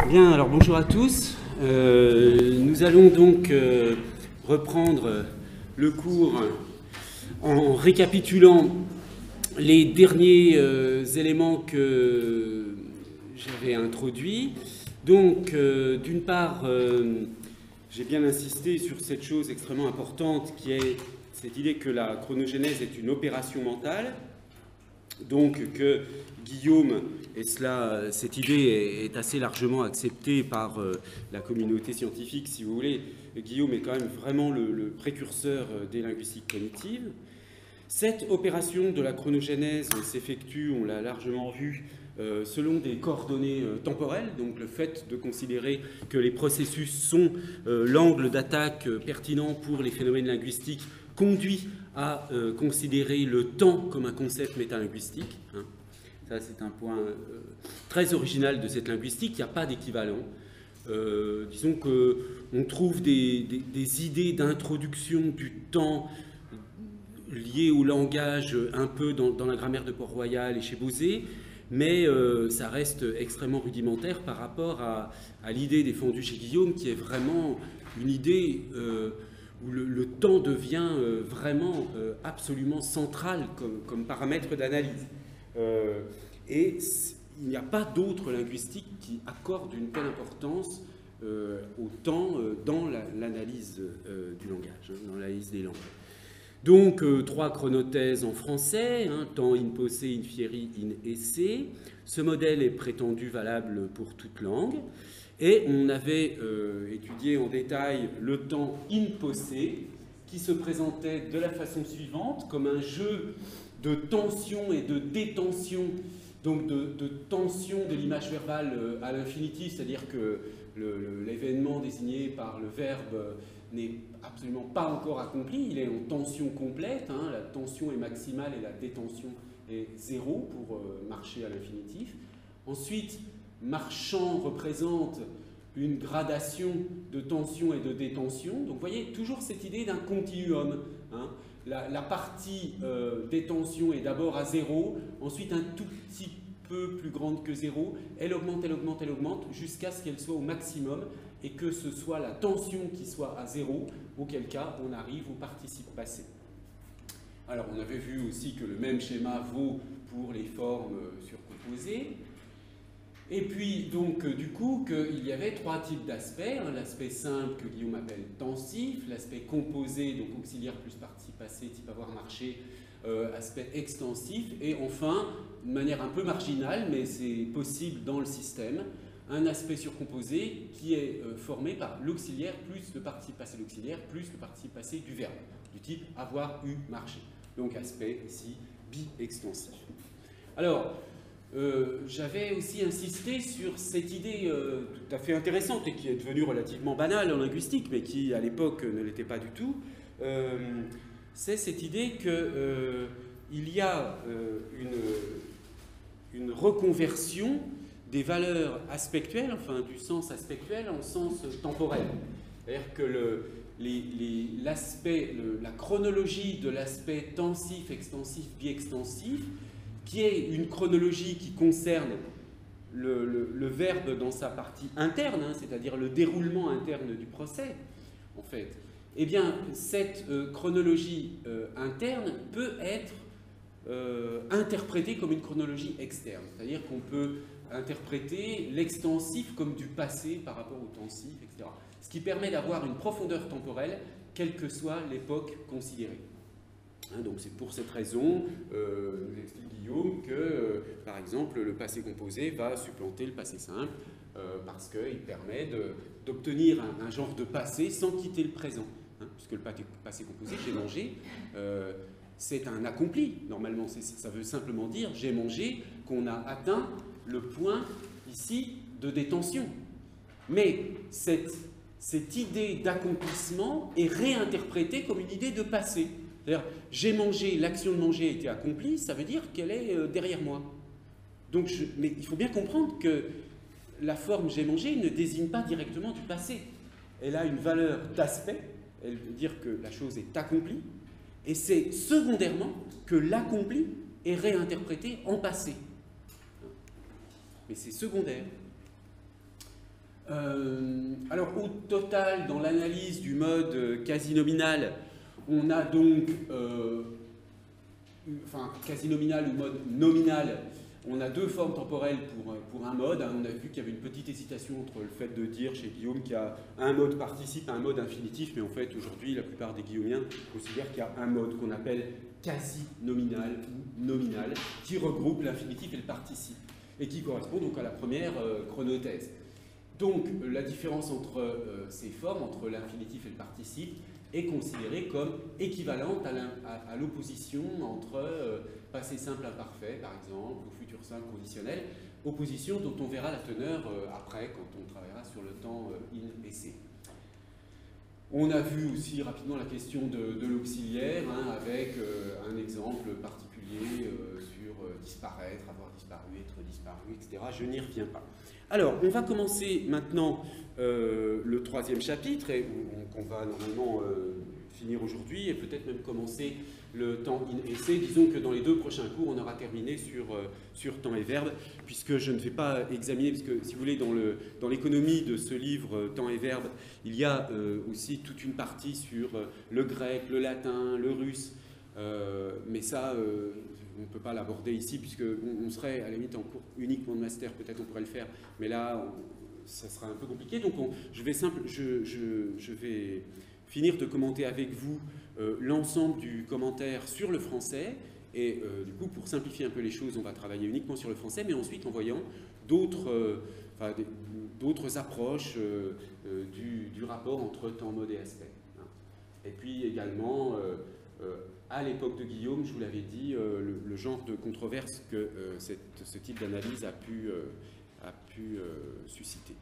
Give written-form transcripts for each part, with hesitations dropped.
Bien, alors bonjour à tous. Nous allons donc reprendre le cours en récapitulant les derniers éléments que j'avais introduits. Donc, d'une part, j'ai bien insisté sur cette chose extrêmement importante qui est cette idée que la chronogénèse est une opération mentale. Donc que Guillaume, et cette idée est assez largement acceptée par la communauté scientifique, si vous voulez, Guillaume est quand même vraiment le précurseur des linguistiques cognitives. Cette opération de la chronogénèse s'effectue, on l'a largement vu, selon des coordonnées temporelles, donc le fait de considérer que les processus sont l'angle d'attaque pertinent pour les phénomènes linguistiques conduit à considérer le temps comme un concept métalinguistique. Hein. Ça, c'est un point très original de cette linguistique. Il n'y a pas d'équivalent. Disons qu'on trouve des idées d'introduction du temps liées au langage un peu dans la grammaire de Port-Royal et chez Bauzet, mais ça reste extrêmement rudimentaire par rapport à l'idée défendue chez Guillaume, qui est vraiment une idée où le temps devient vraiment absolument central comme paramètre d'analyse. Et il n'y a pas d'autre linguistique qui accorde une telle importance au temps dans l'analyse du langage, dans l'analyse des langues. Donc, trois chronothèses en français, hein, temps in posse, in fieri, in esse. Ce modèle est prétendu valable pour toute langue. Et on avait étudié en détail le temps in posse, qui se présentait de la façon suivante, comme un jeu de tension et de détention, donc de tension de l'image verbale à l'infinitif, c'est-à-dire que l'événement désigné par le verbe n'est absolument pas encore accompli, il est en tension complète, hein, la tension est maximale et la détention est zéro pour marcher à l'infinitif. Ensuite, marchant représente une gradation de tension et de détention. Donc vous voyez, toujours cette idée d'un continuum. Hein. La partie détention est d'abord à zéro, ensuite un tout petit peu plus grande que zéro, elle augmente, elle augmente, elle augmente, jusqu'à ce qu'elle soit au maximum, et que ce soit la tension qui soit à zéro, auquel cas on arrive au participe passé. Alors on avait vu aussi que le même schéma vaut pour les formes surcomposées. Et puis, donc, du coup, qu'il y avait trois types d'aspects. Hein, l'aspect simple que Guillaume appelle tensif, l'aspect composé, donc auxiliaire plus participe passé, type avoir marché, aspect extensif, et enfin, de manière un peu marginale, mais c'est possible dans le système, un aspect surcomposé qui est formé par l'auxiliaire plus le participe passé de l'auxiliaire plus le participe passé du verbe, du type avoir eu marché. Donc, aspect ici bi-extensif. Alors, j'avais aussi insisté sur cette idée tout à fait intéressante et qui est devenue relativement banale en linguistique, mais qui à l'époque ne l'était pas du tout. C'est cette idée qu'il y a une reconversion des valeurs aspectuelles, enfin du sens aspectuel en sens temporel. C'est-à-dire que la chronologie de l'aspect tensif, extensif, bi-extensif, qui est une chronologie qui concerne le verbe dans sa partie interne, hein, c'est-à-dire le déroulement interne du procès, en fait, eh bien, cette chronologie interne peut être interprétée comme une chronologie externe, c'est-à-dire qu'on peut interpréter l'extensif comme du passé par rapport au tensif, etc. Ce qui permet d'avoir une profondeur temporelle, quelle que soit l'époque considérée. Hein, donc c'est pour cette raison, nous explique Guillaume, que par exemple le passé composé va supplanter le passé simple parce qu'il permet d'obtenir un genre de passé sans quitter le présent. Hein, puisque le passé composé, j'ai mangé, c'est un accompli. Normalement, ça veut simplement dire j'ai mangé, qu'on a atteint le point ici de détention. Mais cette idée d'accomplissement est réinterprétée comme une idée de passé. C'est-à-dire, j'ai mangé, l'action de manger a été accomplie, ça veut dire qu'elle est derrière moi. Donc mais il faut bien comprendre que la forme j'ai mangé ne désigne pas directement du passé. Elle a une valeur d'aspect, elle veut dire que la chose est accomplie, et c'est secondairement que l'accompli est réinterprété en passé. Mais c'est secondaire. Alors au total, dans l'analyse du mode quasi-nominal, on a donc, enfin quasi-nominal ou mode nominal, on a deux formes temporelles pour un mode. On a vu qu'il y avait une petite hésitation entre le fait de dire chez Guillaume qu'il y a un mode participe et un mode infinitif, mais en fait aujourd'hui la plupart des guillaumiens considèrent qu'il y a un mode qu'on appelle quasi-nominal ou nominal, qui regroupe l'infinitif et le participe, et qui correspond donc à la première chronothèse. Donc la différence entre ces formes, entre l'infinitif et le participe, est considérée comme équivalente à l'opposition entre passé simple imparfait, par exemple, ou futur simple conditionnel, opposition dont on verra la teneur après, quand on travaillera sur le temps in et c. On a vu aussi rapidement la question de l'auxiliaire, hein, avec un exemple particulier sur disparaître, avoir disparu, être disparu, etc. Je n'y reviens pas. Alors, on va commencer maintenant le troisième chapitre, et qu'on va normalement finir aujourd'hui, et peut-être même commencer le temps in et c. Disons que dans les deux prochains cours, on aura terminé sur temps et verbe, puisque je ne vais pas examiner, parce que si vous voulez, dans l'économie de ce livre Temps et verbe, il y a aussi toute une partie sur le grec, le latin, le russe, mais ça, on ne peut pas l'aborder ici, puisqu'on serait à la limite en cours uniquement de master, peut-être on pourrait le faire, mais là, ça sera un peu compliqué. Donc je vais finir de commenter avec vous l'ensemble du commentaire sur le français, et du coup, pour simplifier un peu les choses, on va travailler uniquement sur le français, mais ensuite en voyant d'autres approches du rapport entre temps, mode et aspect. Et puis également, à l'époque de Guillaume, je vous l'avais dit, le genre de controverse que ce type d'analyse a pu susciter.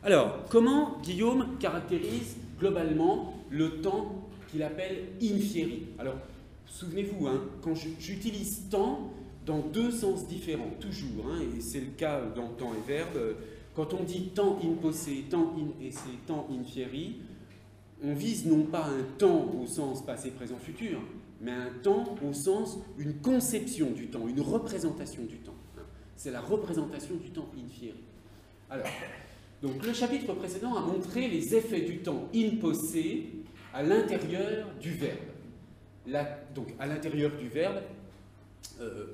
Alors, comment Guillaume caractérise globalement le temps qu'il appelle infieri? Alors, souvenez-vous, hein, quand j'utilise temps dans deux sens différents, toujours, hein, et c'est le cas dans temps et verbe, quand on dit temps in posse, temps in esse, temps infieri, on vise non pas un temps au sens passé, présent, futur, mais un temps au sens une conception du temps, une représentation du temps. C'est la représentation du temps infieri. Alors, donc le chapitre précédent a montré les effets du temps in posse à l'intérieur du verbe. Donc à l'intérieur du verbe,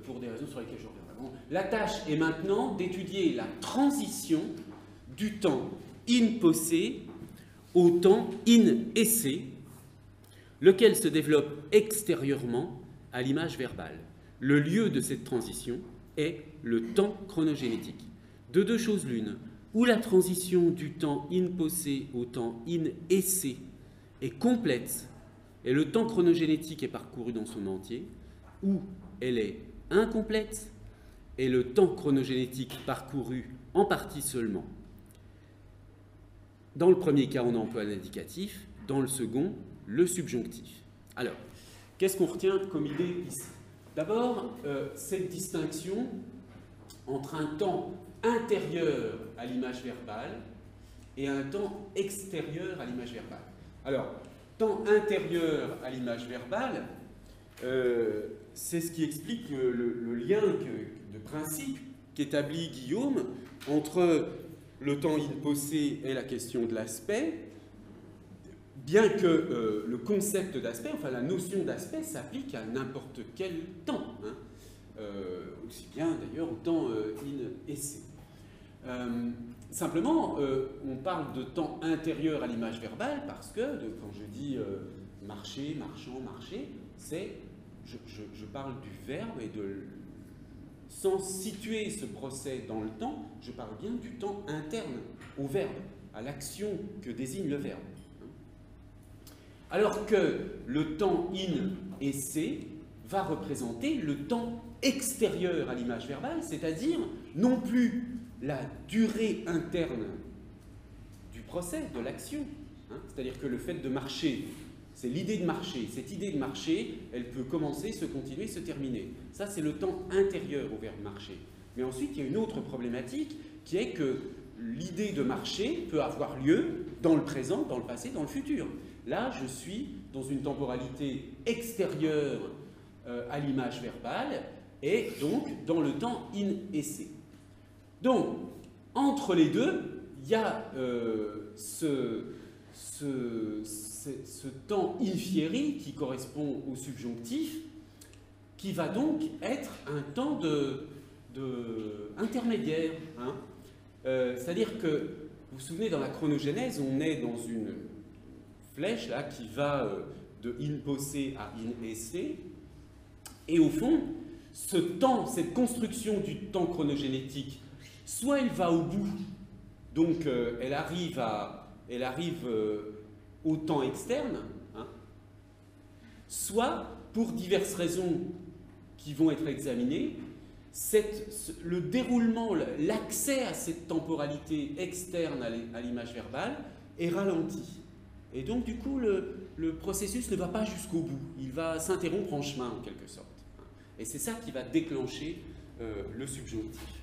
pour des raisons sur lesquelles je reviendrai. Bon, la tâche est maintenant d'étudier la transition du temps in posse au temps in esse, lequel se développe extérieurement à l'image verbale. Le lieu de cette transition est le temps chronogénétique. De deux choses l'une, où la transition du temps in posse au temps in esse est complète et le temps chronogénétique est parcouru dans son entier, ou elle est incomplète et le temps chronogénétique parcouru en partie seulement. Dans le premier cas, on emploie l'indicatif, dans le second, le subjonctif. Alors, qu'est-ce qu'on retient comme idée ici? D'abord, cette distinction entre un temps intérieur à l'image verbale et un temps extérieur à l'image verbale. Alors, temps intérieur à l'image verbale, c'est ce qui explique le lien de principe qu'établit Guillaume entre le temps in posse et la question de l'aspect, bien que le concept d'aspect, enfin la notion d'aspect, s'applique à n'importe quel temps, hein, aussi bien d'ailleurs au temps in esse. Simplement, on parle de temps intérieur à l'image verbale parce que, quand je dis marcher, marchant, marcher, je parle du verbe et sans situer ce procès dans le temps, je parle bien du temps interne au verbe, à l'action que désigne le verbe. Alors que le temps in esse va représenter le temps extérieur à l'image verbale, c'est-à-dire non plus la durée interne du procès, de l'action, hein, c'est-à-dire que le fait de marcher, c'est l'idée de marcher. Cette idée de marcher, elle peut commencer, se continuer, se terminer. Ça, c'est le temps intérieur au verbe marcher. Mais ensuite, il y a une autre problématique qui est que l'idée de marcher peut avoir lieu dans le présent, dans le passé, dans le futur. Là, je suis dans une temporalité extérieure à l'image verbale et donc dans le temps in esse. Donc, entre les deux, y a ce temps in fieri qui correspond au subjonctif, qui va donc être un temps intermédiaire. Hein. C'est-à-dire que, vous vous souvenez, dans la chronogénèse, on est dans une flèche là, qui va de in posse à in esse, et au fond, ce temps, cette construction du temps chronogénétique, soit elle va au bout, donc elle arrive au temps externe, hein, soit, pour diverses raisons qui vont être examinées, le déroulement, l'accès à cette temporalité externe à l'image verbale est ralenti. Et donc, du coup, le processus ne va pas jusqu'au bout. Il va s'interrompre en chemin, en quelque sorte. Et c'est ça qui va déclencher le subjonctif.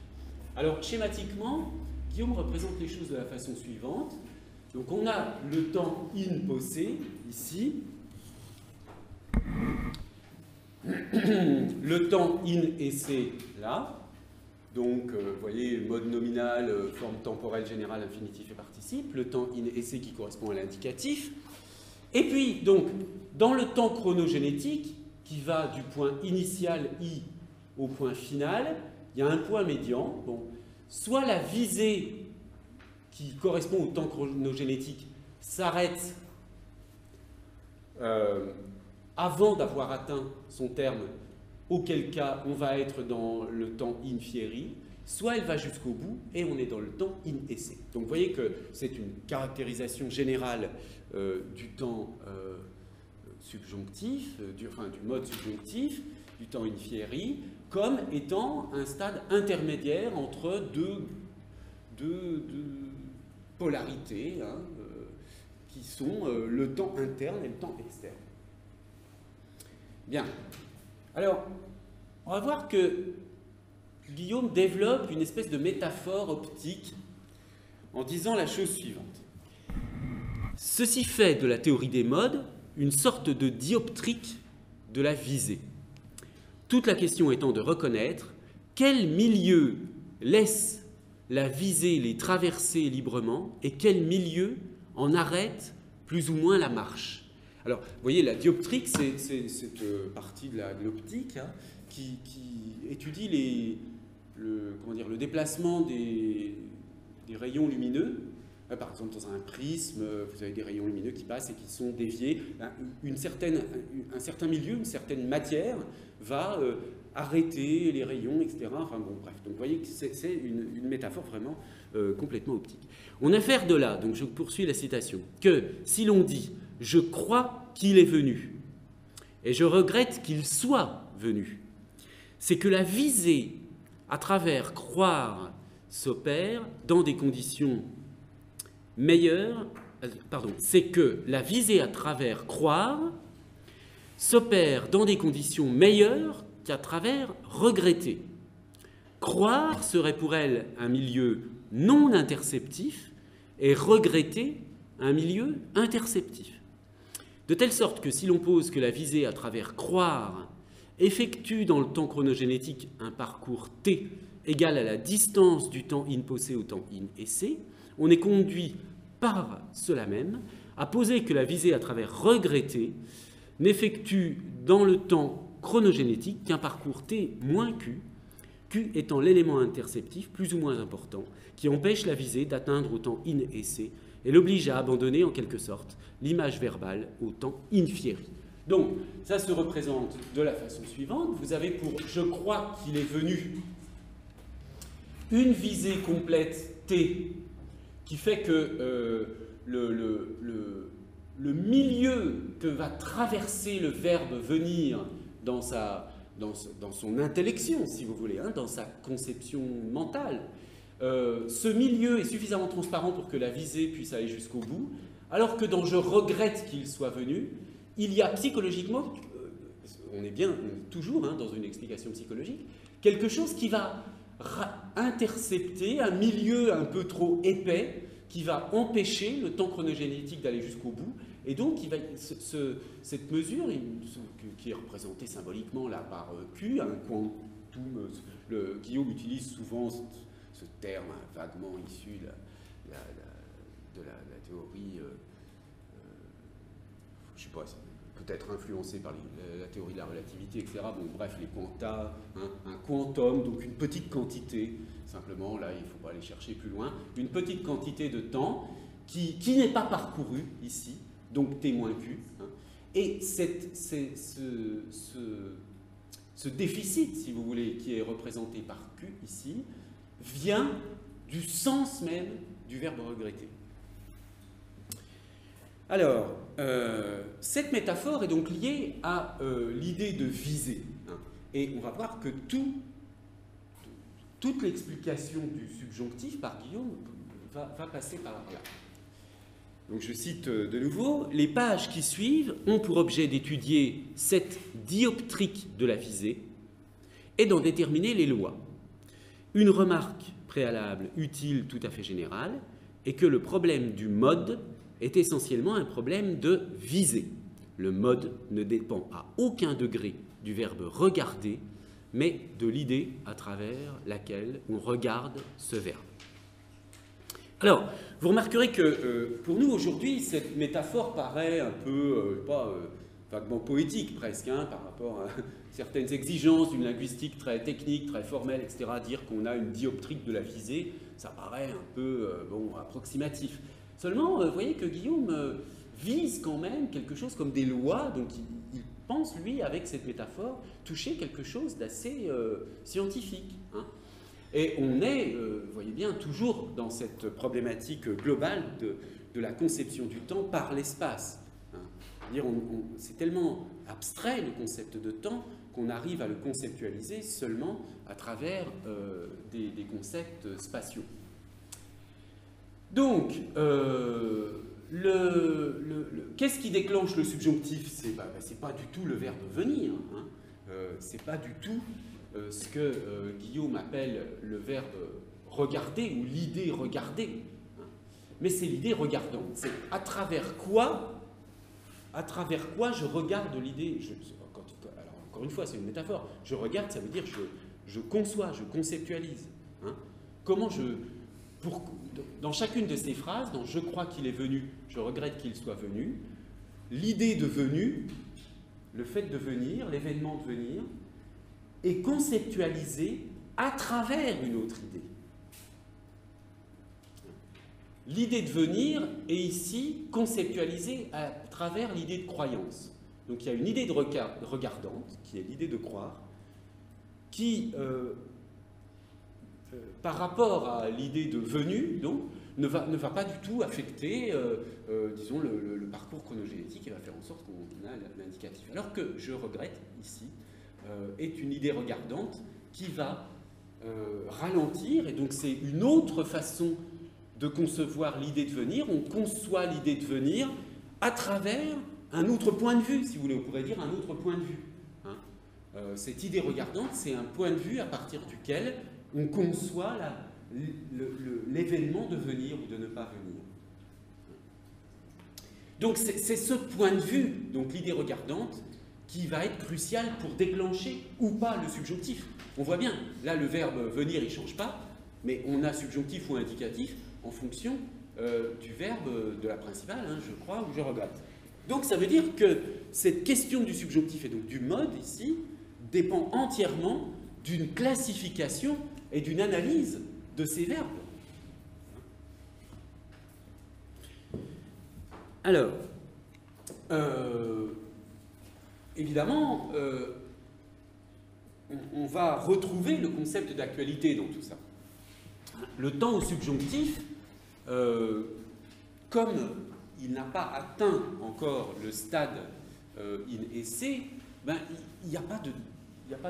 Alors, schématiquement, Guillaume représente les choses de la façon suivante. Donc, on a le temps in posse, ici. Le temps in esse, là. Donc, vous voyez, mode nominal, forme temporelle générale, infinitif et participe. Le temps in esse qui correspond à l'indicatif. Et puis, donc, dans le temps chronogénétique, qui va du point initial I au point final, il y a un point médian. Bon, soit la visée qui correspond au temps chronogénétique s'arrête avant d'avoir atteint son terme, auquel cas on va être dans le temps in fieri, soit elle va jusqu'au bout et on est dans le temps in esse. Donc vous voyez que c'est une caractérisation générale du temps subjonctif, du mode subjonctif, du temps in fieri, comme étant un stade intermédiaire entre deux polarités, hein, qui sont le temps interne et le temps externe. Bien. Alors, on va voir que Guillaume développe une espèce de métaphore optique en disant la chose suivante. Ceci fait de la théorie des modes une sorte de dioptrique de la visée. Toute la question étant de reconnaître quel milieu laisse la visée les traverser librement et quel milieu en arrête plus ou moins la marche. Alors, vous voyez, la dioptrique, c'est cette partie de l'optique, hein, qui étudie le déplacement des rayons lumineux. Par exemple, dans un prisme, vous avez des rayons lumineux qui passent et qui sont déviés. Un certain milieu, une certaine matière va arrêter les rayons, etc. Enfin bon, bref. Donc vous voyez que c'est une métaphore vraiment complètement optique. On infère de là, donc je poursuis la citation, que si l'on dit « je crois qu'il est venu et je regrette qu'il soit venu », c'est que la visée à travers croire s'opère dans des conditions meilleure, c'est que la visée à travers croire s'opère dans des conditions meilleures qu'à travers regretter. Croire serait pour elle un milieu non interceptif et regretter un milieu interceptif. De telle sorte que si l'on pose que la visée à travers croire effectue dans le temps chronogénétique un parcours t égal à la distance du temps in posse au temps in esse, on est conduit par cela même à poser que la visée à travers regretter n'effectue dans le temps chronogénétique qu'un parcours t moins q, q étant l'élément interceptif plus ou moins important qui empêche la visée d'atteindre au temps in esse et l'oblige à abandonner en quelque sorte l'image verbale au temps in fieri. Donc, ça se représente de la façon suivante. Vous avez pour « je crois qu'il est venu » une visée complète T qui fait que le milieu que va traverser le verbe « venir » dans son intellection, si vous voulez, hein, dans sa conception mentale, ce milieu est suffisamment transparent pour que la visée puisse aller jusqu'au bout, alors que dans « je regrette qu'il soit venu », il y a psychologiquement, on est toujours hein, dans une explication psychologique, quelque chose qui va intercepter un milieu un peu trop épais, qui va empêcher le temps chronogénétique d'aller jusqu'au bout, et donc cette mesure, qui est représentée symboliquement là par Q, un quantum, Guillaume utilise souvent ce terme vaguement issu la théorie, je sais pas, peut-être influencée par la théorie de la relativité, etc. Bon, bref, les quanta, hein, un quantum, donc une petite quantité, simplement, là, il ne faut pas aller chercher plus loin, une petite quantité de temps qui n'est pas parcourue ici, donc T moins Q, hein, et ce déficit, si vous voulez, qui est représenté par Q ici, vient du sens même du verbe regretter. Alors, cette métaphore est donc liée à l'idée de viser. Hein, et on va voir que toute l'explication du subjonctif par Guillaume va passer par là. Donc je cite de nouveau, les pages qui suivent ont pour objet d'étudier cette dioptrique de la visée et d'en déterminer les lois. Une remarque préalable utile tout à fait générale est que le problème du mode est essentiellement un problème de visée. Le mode ne dépend à aucun degré du verbe regarder, mais de l'idée à travers laquelle on regarde ce verbe. Alors, vous remarquerez que pour nous aujourd'hui, cette métaphore paraît un peu, vaguement poétique presque, hein, par rapport à certaines exigences d'une linguistique très technique, très formelle, etc. Dire qu'on a une dioptrique de la visée, ça paraît un peu approximatif. Seulement, vous voyez que Guillaume vise quand même quelque chose comme des lois, donc il pense, lui, avec cette métaphore, toucher quelque chose d'assez scientifique. Hein. Et on est, vous voyez bien, toujours dans cette problématique globale de la conception du temps par l'espace. Hein. C'est tellement abstrait le concept de temps qu'on arrive à le conceptualiser seulement à travers des concepts spatiaux. Donc, qu'est-ce qui déclenche le subjonctif? C'est pas du tout le verbe venir, hein. C'est pas du tout ce que Guillaume appelle le verbe regarder ou l'idée regarder, hein. Mais c'est l'idée regardante. C'est à travers quoi je regarde l'idée. Alors encore une fois, c'est une métaphore. Je regarde, ça veut dire je conçois, je conceptualise. Hein. Comment dans chacune de ces phrases, dans « je crois qu'il est venu »,« je regrette qu'il soit venu », l'idée de venue, le fait de venir, l'événement de venir, est conceptualisé à travers une autre idée. L'idée de venir est ici conceptualisée à travers l'idée de croyance. Donc il y a une idée de regardante, qui est l'idée de croire, qui, par rapport à l'idée de venue, donc, ne va pas du tout affecter, disons, le parcours chronogénétique et va faire en sorte qu'on a l'indicatif. Alors que je regrette, ici, est une idée regardante qui va ralentir, et donc c'est une autre façon de concevoir l'idée de venir. On conçoit l'idée de venir à travers un autre point de vue, si vous voulez, on pourrait dire un autre point de vue. Hein. Cette idée regardante, c'est un point de vue à partir duquel on conçoit l'événement de venir ou de ne pas venir. Donc c'est ce point de vue, donc l'idée regardante, qui va être crucial pour déclencher ou pas le subjonctif. On voit bien, là le verbe venir il ne change pas, mais on a subjonctif ou indicatif en fonction du verbe de la principale, hein, je crois ou je regrette. Donc ça veut dire que cette question du subjonctif et donc du mode ici dépend entièrement d'une classification et d'une analyse de ces verbes. Alors, évidemment, on va retrouver le concept d'actualité dans tout ça. Le temps au subjonctif, comme il n'a pas atteint encore le stade in esse, ben, il n'y a pas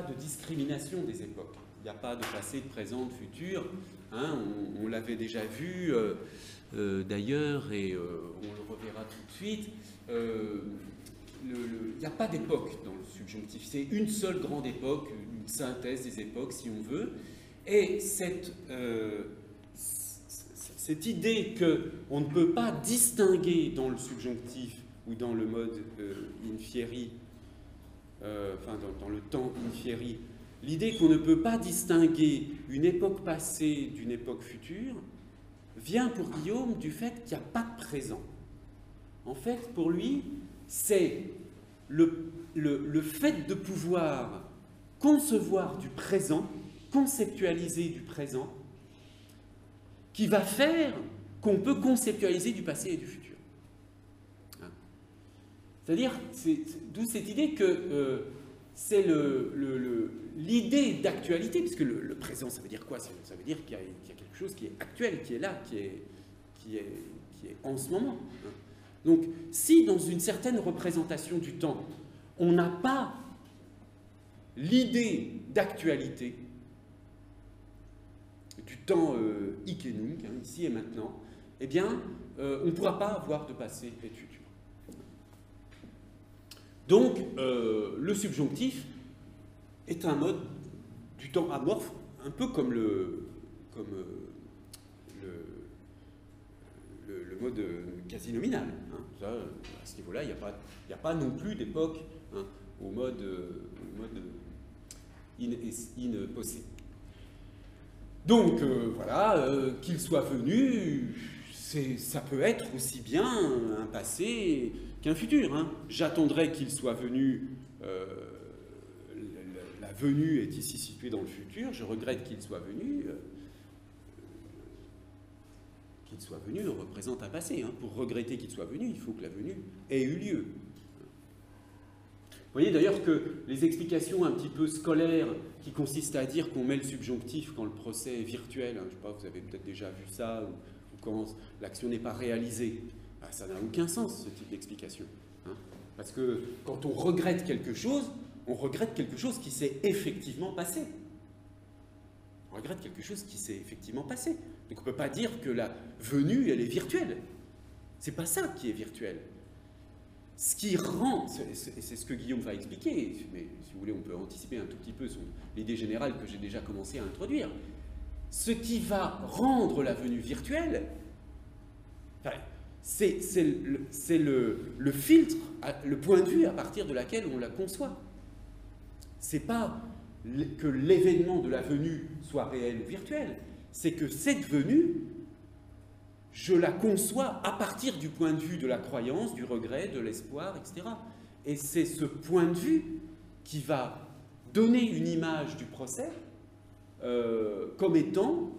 de discrimination des époques. Il n'y a pas de passé, de présent, de futur. Hein, on l'avait déjà vu d'ailleurs et on le reverra tout de suite. Il n'y a pas d'époque dans le subjonctif. C'est une seule grande époque, une synthèse des époques si on veut. Et cette idée qu'on ne peut pas distinguer dans le subjonctif ou dans le mode in fieri, dans le temps in fieri, l'idée qu'on ne peut pas distinguer une époque passée d'une époque future, vient pour Guillaume du fait qu'il n'y a pas de présent. En fait, pour lui, c'est le fait de pouvoir concevoir du présent, conceptualiser du présent, qui va faire qu'on peut conceptualiser du passé et du futur. C'est-à-dire, d'où cette idée que c'est l'idée d'actualité, puisque le présent, ça veut dire quoi? Ça veut dire qu'il y a quelque chose qui est actuel, qui est là, qui est en ce moment. Donc, si dans une certaine représentation du temps, on n'a pas l'idée d'actualité, du temps hic et nunc, ici et maintenant, eh bien, on ne pourra pas avoir de passé et de futur. Donc, le subjonctif est un mode du temps amorphe, un peu comme le mode quasi-nominal. Ça, à ce niveau-là, il n'y a pas non plus d'époque au mode in possé. Donc, voilà, qu'il soit venu, ça peut être aussi bien un passé qu'un futur. J'attendrai qu'il soit venu, la venue est ici située dans le futur, je regrette qu'il soit venu. Qu'il soit venu représente un passé. Pour regretter qu'il soit venu, il faut que la venue ait eu lieu. Vous voyez d'ailleurs que les explications un petit peu scolaires qui consistent à dire qu'on met le subjonctif quand le procès est virtuel, je ne sais pas, vous avez peut-être déjà vu ça, ou quand l'action n'est pas réalisée, ça n'a aucun sens ce type d'explication. Parce que quand on regrette quelque chose qui s'est effectivement passé. On regrette quelque chose qui s'est effectivement passé. Donc on ne peut pas dire que la venue, elle est virtuelle. C'est pas ça qui est virtuel. Ce qui rend, c'est ce que Guillaume va expliquer, mais si vous voulez, on peut anticiper un tout petit peu l'idée générale que j'ai déjà commencé à introduire. Ce qui va rendre la venue virtuelle, c'est le filtre, le point de vue à partir de laquelle on la conçoit. C'est pas que l'événement de la venue soit réel ou virtuel, c'est que cette venue, je la conçois à partir du point de vue de la croyance, du regret, de l'espoir, etc. Et c'est ce point de vue qui va donner une image du procès comme étant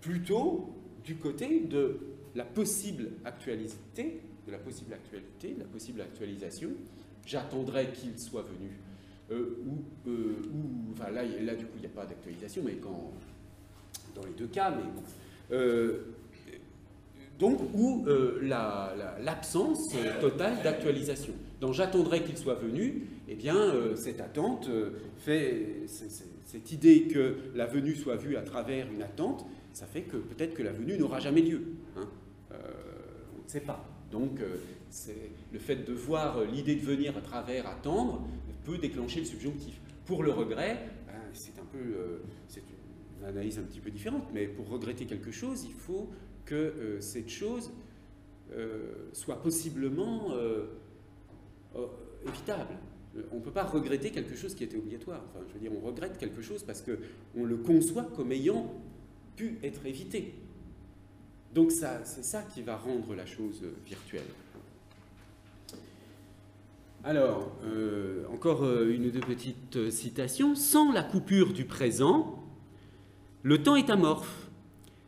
plutôt du côté de la possible actualité, de la possible actualisation. J'attendrai qu'il soit venu. Enfin là, du coup, il n'y a pas d'actualisation, mais dans les deux cas, mais bon. Donc, ou l'absence totale d'actualisation. Donc, j'attendrai qu'il soit venu, eh bien, cette attente fait, cette idée que la venue soit vue à travers une attente, ça fait que peut-être que la venue n'aura jamais lieu. On ne sait pas. Donc, le fait de voir l'idée de venir à travers attendre peut déclencher le subjonctif. Pour le regret, c'est une analyse un petit peu différente, mais pour regretter quelque chose, il faut que cette chose soit possiblement évitable. On ne peut pas regretter quelque chose qui était obligatoire. Enfin, je veux dire, on regrette quelque chose parce qu'on le conçoit comme ayant pu être évité. Donc c'est ça qui va rendre la chose virtuelle. Alors, encore une ou deux petites citations. Sans la coupure du présent, le temps est amorphe.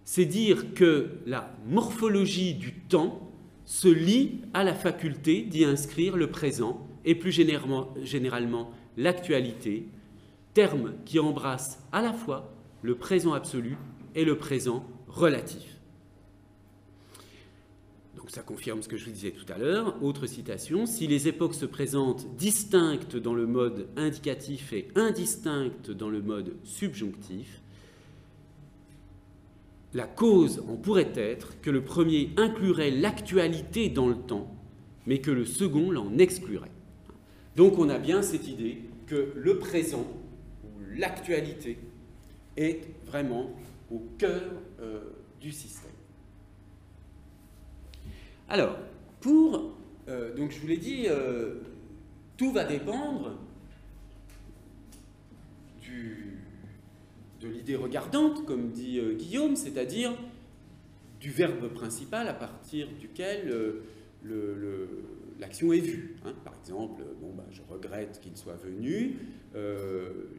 C'est dire que la morphologie du temps se lie à la faculté d'y inscrire le présent et plus généralement l'actualité, terme qui embrasse à la fois le présent absolu et le présent relatif. Donc ça confirme ce que je vous disais tout à l'heure. Autre citation, si les époques se présentent distinctes dans le mode indicatif et indistinctes dans le mode subjonctif, la cause en pourrait être que le premier inclurait l'actualité dans le temps, mais que le second l'en exclurait. Donc on a bien cette idée que le présent, ou l'actualité, est vraiment au cœur du système. Alors, donc je vous l'ai dit, tout va dépendre de l'idée regardante, comme dit Guillaume, c'est-à-dire du verbe principal à partir duquel l'action est vue. Hein. Par exemple, je regrette qu'il soit venu.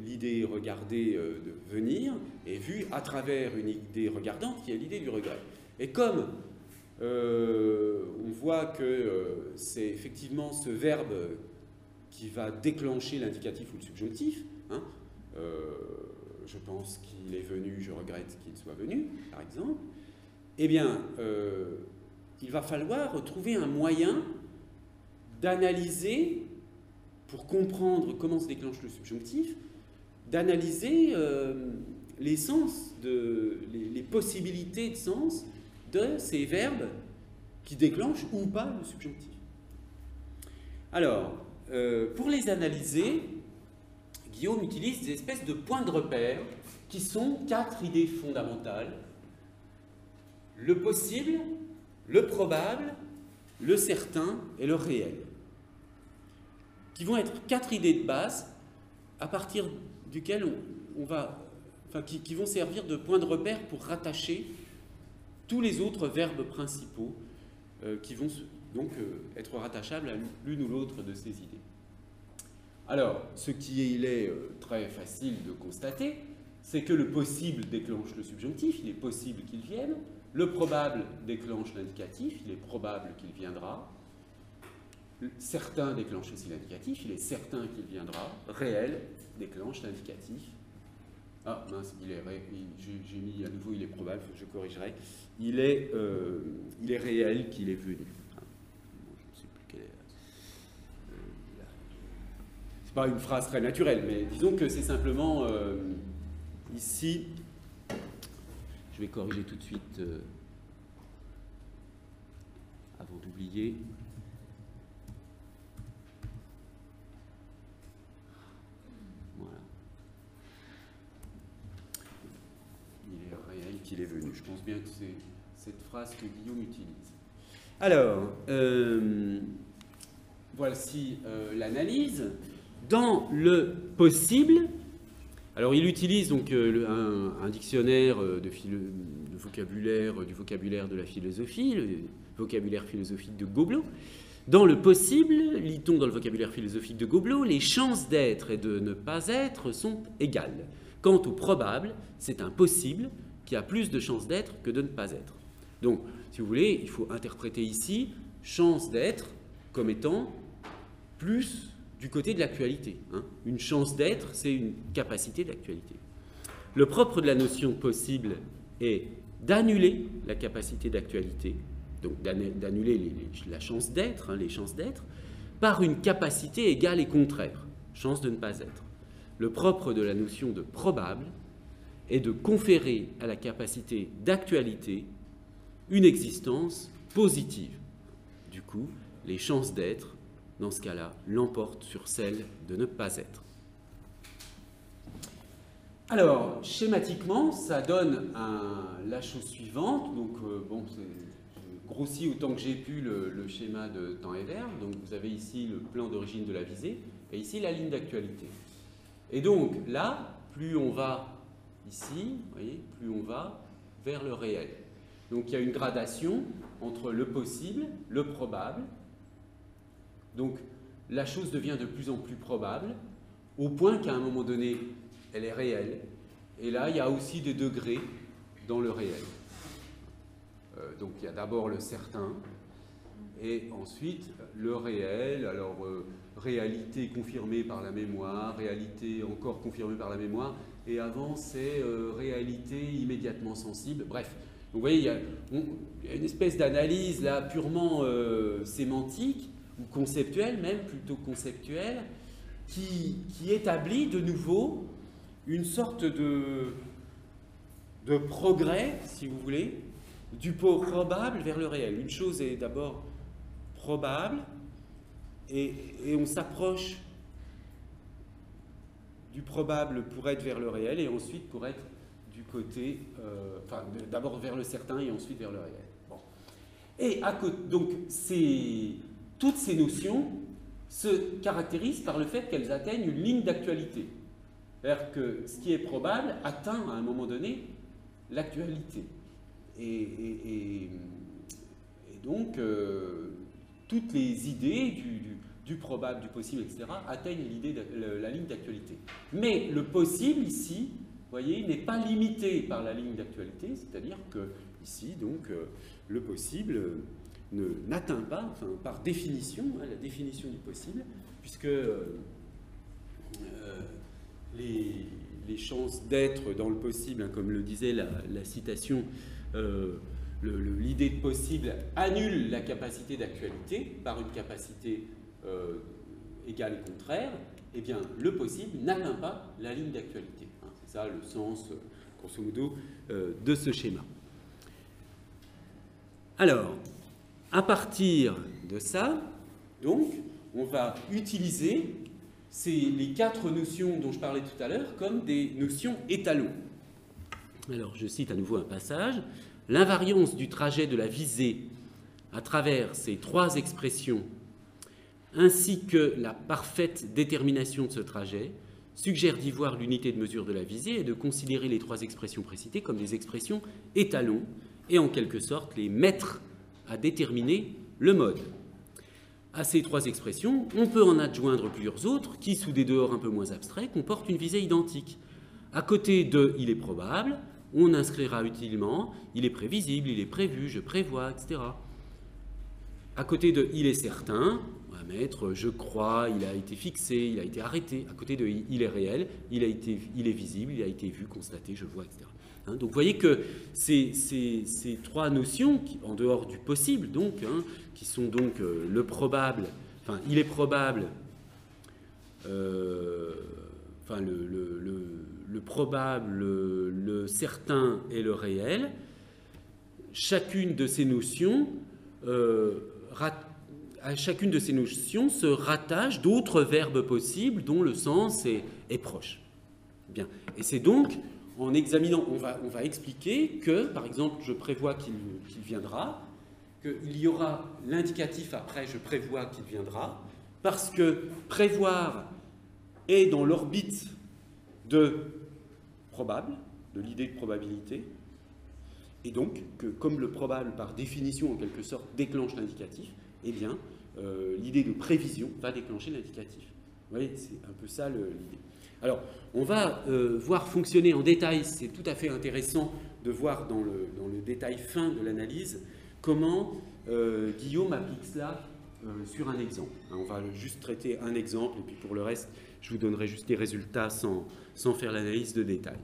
L'idée regardée de venir est vue à travers une idée regardante qui est l'idée du regret. Et comme on voit que c'est effectivement ce verbe qui va déclencher l'indicatif ou le subjonctif, hein, je pense qu'il est venu, je regrette qu'il soit venu, par exemple, eh bien, il va falloir trouver un moyen d'analyser, pour comprendre comment se déclenche le subjonctif, d'analyser les sens, les possibilités de sens de ces verbes qui déclenchent ou pas le subjonctif. Alors, pour les analyser, Guillaume utilise des espèces de points de repère qui sont 4 idées fondamentales: le possible, le probable, le certain et le réel, qui vont être 4 idées de base à partir duquel qui vont servir de point de repère pour rattacher tous les autres verbes principaux qui vont donc être rattachables à l'une ou l'autre de ces idées. Alors, ce qui est très facile de constater, c'est que le possible déclenche le subjonctif, il est possible qu'il vienne, le probable déclenche l'indicatif, il est probable qu'il viendra, certain déclenche aussi l'indicatif, il est certain qu'il viendra, réel déclenche l'indicatif. Ah mince, j'ai mis à nouveau il est probable, je corrigerai. Il est réel qu'il est venu. Je ne sais plus quelle est. C'est pas une phrase très naturelle, mais disons que c'est simplement ici. Je vais corriger tout de suite avant d'oublier. Voilà. Il est réel qu'il est venu. Je pense bien que c'est cette phrase que Guillaume utilise. Alors, voici l'analyse. Dans le possible, alors il utilise donc un dictionnaire de vocabulaire, du vocabulaire de la philosophie, le vocabulaire philosophique de Goblet. Dans le possible, lit-on dans le vocabulaire philosophique de Goblet, les chances d'être et de ne pas être sont égales. Quant au probable, c'est un possible qui a plus de chances d'être que de ne pas être. Donc, si vous voulez, il faut interpréter ici chance d'être comme étant plus du côté de l'actualité. Hein. Une chance d'être, c'est une capacité d'actualité. Le propre de la notion possible est d'annuler la capacité d'actualité, donc d'annuler la chance d'être, hein, les chances d'être, par une capacité égale et contraire, chance de ne pas être. Le propre de la notion de probable est de conférer à la capacité d'actualité une existence positive. Du coup, les chances d'être, dans ce cas-là, l'emportent sur celle de ne pas être. Alors, schématiquement, ça donne la chose suivante. Donc, j'ai grossi autant que j'ai pu le schéma de temps et verbe. Donc, vous avez ici le plan d'origine de la visée et ici la ligne d'actualité. Et donc, là, plus on va ici, vous voyez, plus on va vers le réel. Donc, il y a une gradation entre le possible, le probable. Donc, la chose devient de plus en plus probable, au point qu'à un moment donné, elle est réelle. Et là, il y a aussi des degrés dans le réel. Donc, il y a d'abord le certain, et ensuite le réel. Alors, réalité confirmée par la mémoire, réalité encore confirmée par la mémoire, et avant, c'est réalité immédiatement sensible. Bref, donc, vous voyez, il y a une espèce d'analyse là purement sémantique, ou conceptuelle même, plutôt conceptuelle, qui établit de nouveau une sorte de progrès, si vous voulez, du probable vers le réel. Une chose est d'abord probable, et on s'approche du probable pour être vers le réel, et ensuite pour être du côté, d'abord vers le certain, et ensuite vers le réel. Bon. Et donc, toutes ces notions se caractérisent par le fait qu'elles atteignent une ligne d'actualité. C'est-à-dire que ce qui est probable atteint à un moment donné l'actualité. et donc, toutes les idées du probable, du possible, etc., atteignent la ligne d'actualité. Mais le possible, ici, vous voyez, n'est pas limité par la ligne d'actualité, c'est-à-dire que, ici, donc, le possible n'atteint pas, enfin, par définition, hein, la définition du possible, puisque les chances d'être dans le possible, hein, comme le disait la citation, l'idée de possible annule la capacité d'actualité par une capacité égale et contraire, eh bien, le possible n'atteint pas la ligne d'actualité. Hein, c'est ça le sens, grosso modo, de ce schéma. Alors, à partir de ça, donc, on va utiliser les 4 notions dont je parlais tout à l'heure comme des notions étalons. Alors, je cite à nouveau un passage. L'invariance du trajet de la visée à travers ces 3 expressions, ainsi que la parfaite détermination de ce trajet, suggère d'y voir l'unité de mesure de la visée et de considérer les 3 expressions précitées comme des expressions étalons et en quelque sorte les mettre à déterminer le mode. À ces 3 expressions, on peut en adjoindre plusieurs autres qui, sous des dehors un peu moins abstraits, comportent une visée identique. À côté de « il est probable », on inscrira utilement « il est prévisible »,« il est prévu »,« je prévois », etc. À côté de « il est certain », on va mettre « je crois »,« il a été fixé »,« il a été arrêté ». À côté de « il est réel »,« il est visible »,« il a été vu, constaté, je vois », etc. Hein, donc vous voyez que ces 3 notions, en dehors du possible, donc, hein, qui sont donc le probable, enfin il est probable, enfin le probable, le certain et le réel, chacune de ces notions, à chacune de ces notions se rattachent d'autres verbes possibles dont le sens est proche. Bien. Et c'est donc en examinant, on va expliquer que, par exemple, je prévois qu'il viendra, qu'il y aura l'indicatif après je prévois qu'il viendra, parce que prévoir est dans l'orbite de probable, de l'idée de probabilité, et donc que comme le probable par définition en quelque sorte déclenche l'indicatif, eh bien l'idée de prévision va déclencher l'indicatif. Vous voyez, c'est un peu ça l'idée. Alors, on va voir fonctionner en détail, c'est tout à fait intéressant de voir dans le détail fin de l'analyse comment Guillaume applique cela sur un exemple. On va juste traiter un exemple et puis pour le reste, je vous donnerai juste les résultats sans faire l'analyse de détail.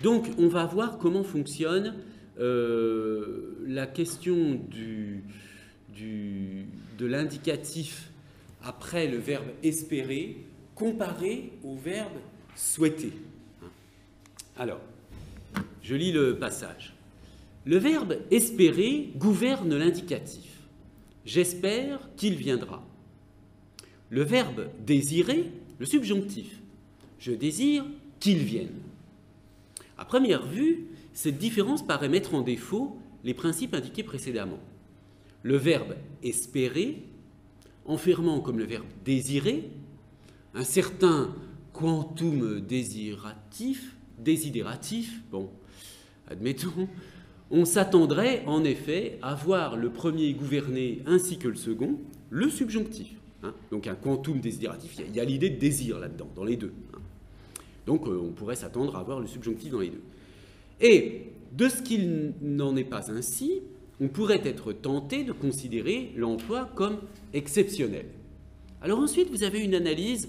Donc, on va voir comment fonctionne la question de l'indicatif après le verbe espérer comparé au verbe souhaiter. Alors, je lis le passage. Le verbe espérer gouverne l'indicatif. J'espère qu'il viendra. Le verbe désirer, le subjonctif. Je désire qu'il vienne. À première vue, cette différence paraît mettre en défaut les principes indiqués précédemment. Le verbe espérer, enfermant comme le verbe désirer, un certain quantum désidératif, bon, admettons, on s'attendrait en effet à voir le premier gouverner ainsi que le second, le subjonctif. Hein. Donc un quantum désidératif, il y a l'idée de désir là-dedans, dans les deux. Hein. Donc on pourrait s'attendre à voir le subjonctif dans les deux. Et de ce qu'il n'en est pas ainsi, on pourrait être tenté de considérer l'emploi comme exceptionnel. Alors ensuite, vous avez une analyse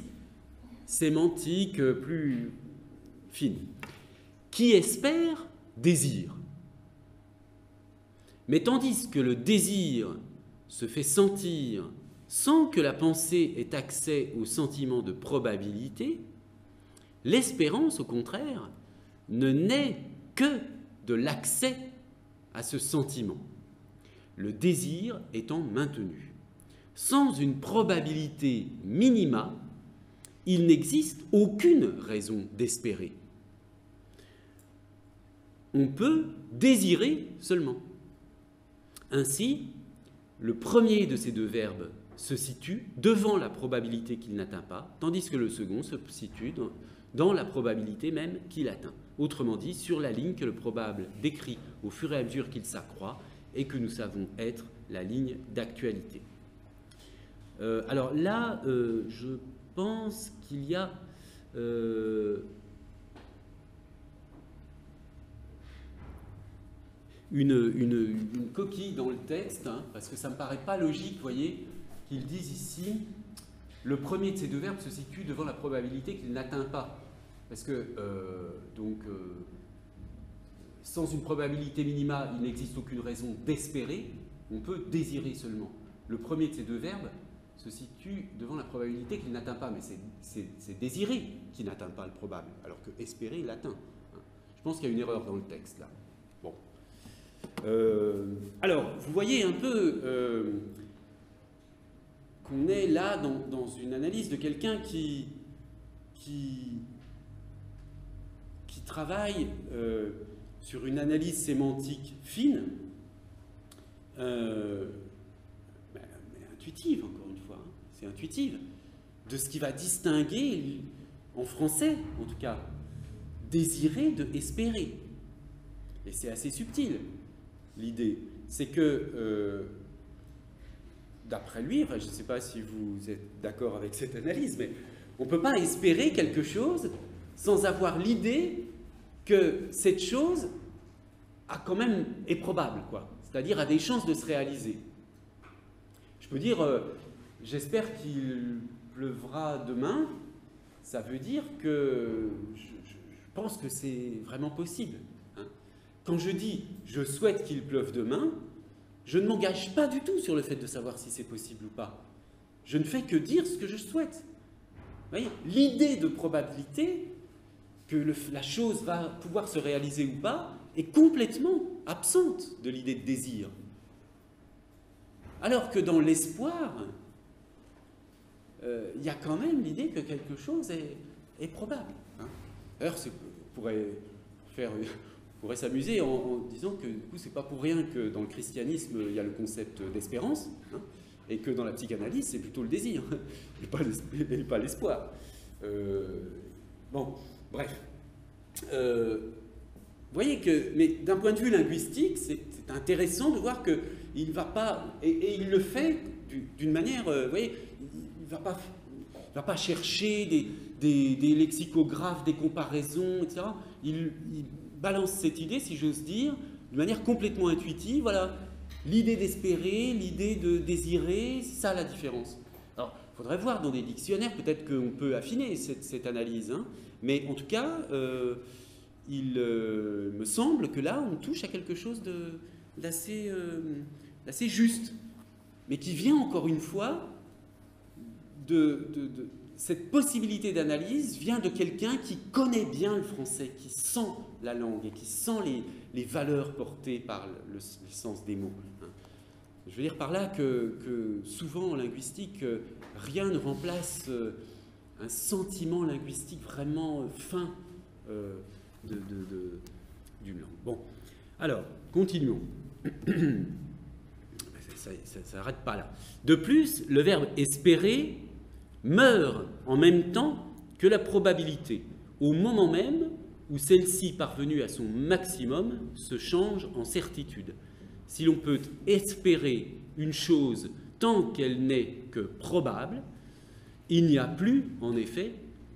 sémantique plus fine. Qui espère, désire. Mais tandis que le désir se fait sentir sans que la pensée ait accès au sentiment de probabilité, l'espérance, au contraire, ne naît que de l'accès à ce sentiment, le désir étant maintenu. Sans une probabilité minima, il n'existe aucune raison d'espérer. On peut désirer seulement. Ainsi, le premier de ces deux verbes se situe devant la probabilité qu'il n'atteint pas, tandis que le second se situe dans la probabilité même qu'il atteint. autrement dit sur la ligne que le probable décrit au fur et à mesure qu'il s'accroît et que nous savons être la ligne d'actualité. Alors là, je pense qu'il y a une coquille dans le texte, hein, parce que ça ne me paraît pas logique, vous voyez, qu'ils disent ici, le premier de ces deux verbes se situe devant la probabilité qu'il n'atteint pas. Parce que, sans une probabilité minima, il n'existe aucune raison d'espérer, on peut désirer seulement. Le premier de ces deux verbes se situe devant la probabilité qu'il n'atteint pas, mais c'est désirer qui n'atteint pas le probable, alors que espérer, il l'atteint. Je pense qu'il y a une erreur dans le texte, là. Bon. Alors, vous voyez un peu qu'on est là dans une analyse de quelqu'un qui travaille sur une analyse sémantique fine, mais intuitive, encore une fois, hein, c'est intuitive, de ce qui va distinguer, en français en tout cas, désirer de espérer. Et c'est assez subtil. L'idée, c'est que, d'après lui, enfin, je ne sais pas si vous êtes d'accord avec cette analyse, mais on ne peut pas espérer quelque chose sans avoir l'idée que cette chose est probable, quoi. C'est-à-dire a des chances de se réaliser. Je peux dire, j'espère qu'il pleuvra demain, ça veut dire que je pense que c'est vraiment possible. Quand je dis « je souhaite qu'il pleuve demain », je ne m'engage pas du tout sur le fait de savoir si c'est possible ou pas. Je ne fais que dire ce que je souhaite. Vous voyez, l'idée de probabilité que la chose va pouvoir se réaliser ou pas est complètement absente de l'idée de désir. Alors que dans l'espoir, il y a quand même l'idée que quelque chose est probable. D'ailleurs, on pourrait s'amuser en disant que du coup, c'est pas pour rien que dans le christianisme, il y a le concept d'espérance, hein, et que dans la psychanalyse, c'est plutôt le désir, et pas l'espoir. Bon, bref. Vous voyez que, mais d'un point de vue linguistique, c'est intéressant de voir qu'il ne va pas, et il le fait d'une manière, vous voyez, il ne va pas chercher des lexicographes, des comparaisons, etc. Il balance cette idée, si j'ose dire, de manière complètement intuitive. Voilà, l'idée d'espérer, l'idée de désirer, c'est ça la différence. Alors, il faudrait voir dans des dictionnaires, peut-être qu'on peut affiner cette analyse, hein, mais en tout cas, il me semble que là, on touche à quelque chose d'assez juste, mais qui vient encore une fois cette possibilité d'analyse vient de quelqu'un qui connaît bien le français, qui sent la langue et qui sent les valeurs portées par le sens des mots. Je veux dire par là que souvent en linguistique, rien ne remplace un sentiment linguistique vraiment fin d'une langue. Bon, alors, continuons. Ça ne s'arrête pas là. De plus, le verbe « espérer » meurt en même temps que la probabilité, au moment même où celle-ci, parvenue à son maximum, se change en certitude. Si l'on peut espérer une chose tant qu'elle n'est que probable, il n'y a plus, en effet,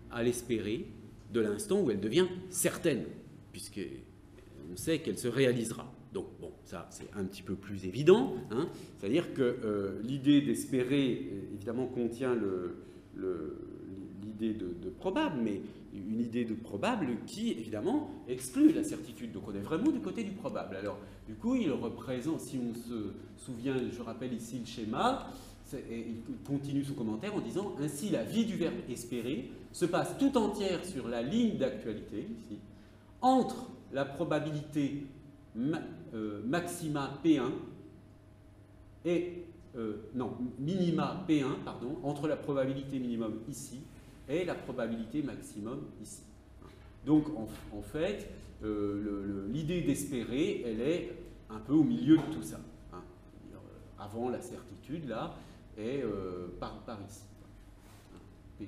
à l'espérer de l'instant où elle devient certaine, puisqu'on sait qu'elle se réalisera. Donc, bon, ça, c'est un petit peu plus évident, hein. C'est-à-dire que l'idée d'espérer, évidemment, contient l'idée de probable, mais une idée de probable qui, évidemment, exclut la certitude. Donc, on est vraiment du côté du probable. Alors, du coup, il représente, si on se souvient, je rappelle ici le schéma, et il continue son commentaire en disant « Ainsi, la vie du verbe espérer se passe tout entière sur la ligne d'actualité, ici, entre la probabilité maxima P1 et minima P1, pardon, entre la probabilité minimum ici et la probabilité maximum ici. Donc, en fait, l'idée d'espérer, elle est un peu au milieu de tout ça. Hein. Avant la certitude, là, et par ici. Pn.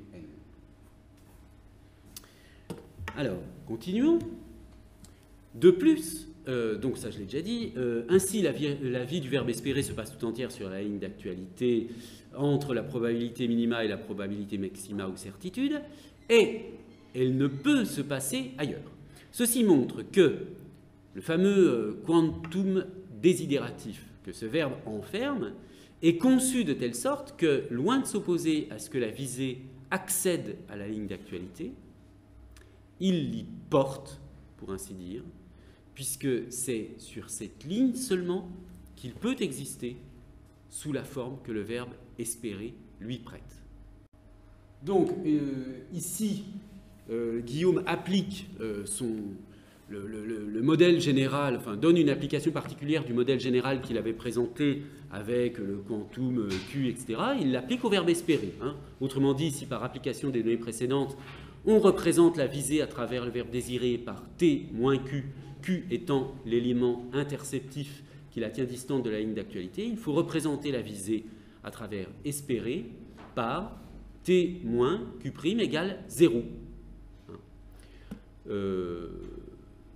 Alors, continuons. De plus, donc ça je l'ai déjà dit, ainsi la vie du verbe espérer se passe tout entière sur la ligne d'actualité entre la probabilité minima et la probabilité maxima ou certitude, et elle ne peut se passer ailleurs. Ceci montre que le fameux quantum désidératif que ce verbe enferme est conçu de telle sorte que, loin de s'opposer à ce que la visée accède à la ligne d'actualité, il l'y porte, pour ainsi dire, puisque c'est sur cette ligne seulement qu'il peut exister sous la forme que le verbe espérer lui prête. Donc, ici, Guillaume applique le modèle général, enfin donne une application particulière du modèle général qu'il avait présenté avec le quantum Q, etc. Il l'applique au verbe espérer. Hein. Autrement dit, si par application des données précédentes, on représente la visée à travers le verbe désiré par T moins Q, Q étant l'élément interceptif qui la tient distante de la ligne d'actualité, il faut représenter la visée à travers espérer par T moins Q' égale 0.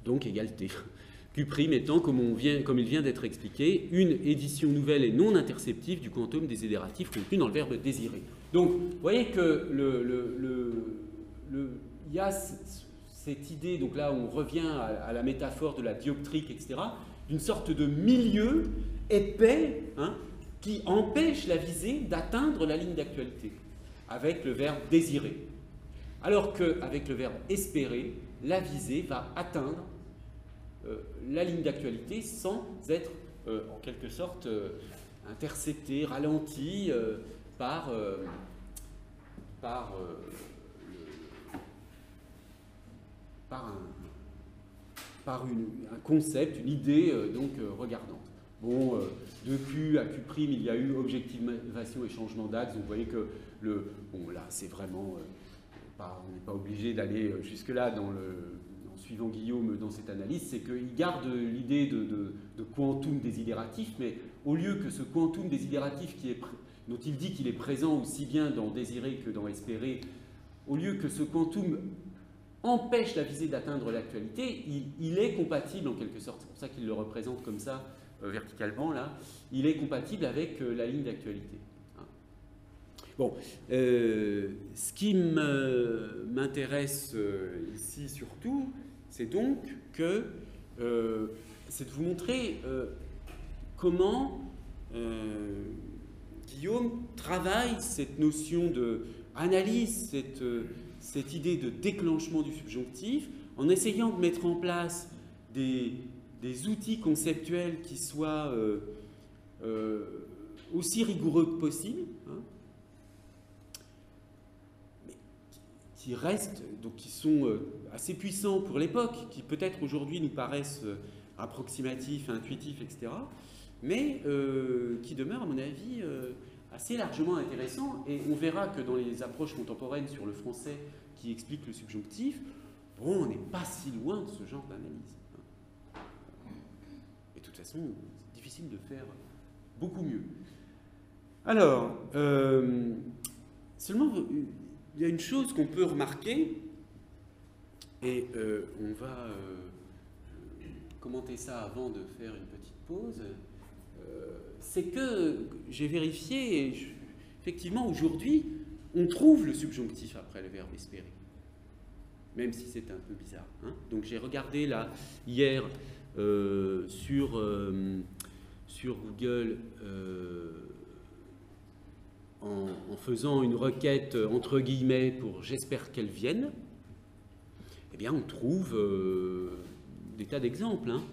Donc égale T. Q' étant, comme il vient d'être expliqué, une édition nouvelle et non interceptive du quantum désidératif contenu dans le verbe désirer. Donc, vous voyez que il y a cette idée, donc là on revient à la métaphore de la dioptrique, etc., d'une sorte de milieu épais, hein, qui empêche la visée d'atteindre la ligne d'actualité, avec le verbe désirer. Alors qu'avec le verbe espérer, la visée va atteindre la ligne d'actualité sans être, en quelque sorte, interceptée, ralentie par un concept, une idée regardante. Bon, de Q à Q', il y a eu objectivation et changement d'axe. Donc vous voyez que là, c'est vraiment on n'est pas obligé d'aller jusque-là en suivant Guillaume dans cette analyse, c'est qu'il garde l'idée de quantum désidératif, mais au lieu que ce quantum désidératif dont il dit qu'il est présent aussi bien dans désirer que dans espérer, au lieu que ce quantum empêche la visée d'atteindre l'actualité, il est compatible en quelque sorte, c'est pour ça qu'il le représente comme ça, verticalement là, il est compatible avec la ligne d'actualité. Bon, ce qui m'intéresse ici surtout, c'est donc c'est de vous montrer comment Guillaume travaille cette notion d'analyse, cette idée de déclenchement du subjonctif, en essayant de mettre en place des outils conceptuels qui soient aussi rigoureux que possible, hein, qui restent, donc qui sont assez puissants pour l'époque, qui peut-être aujourd'hui nous paraissent approximatifs, intuitifs, etc., mais qui demeurent, à mon avis, assez largement intéressants. Et on verra que dans les approches contemporaines sur le français qui expliquent le subjonctif, bon, on n'est pas si loin de ce genre d'analyse. Et de toute façon, c'est difficile de faire beaucoup mieux. Alors, seulement... il y a une chose qu'on peut remarquer, et on va commenter ça avant de faire une petite pause, c'est que j'ai vérifié, et effectivement aujourd'hui, on trouve le subjonctif après le verbe espérer, même si c'est un peu bizarre. Hein. Donc j'ai regardé là, hier, sur Google, en faisant une requête entre guillemets pour « j'espère qu'elle vienne », eh bien on trouve des tas d'exemples. Hein.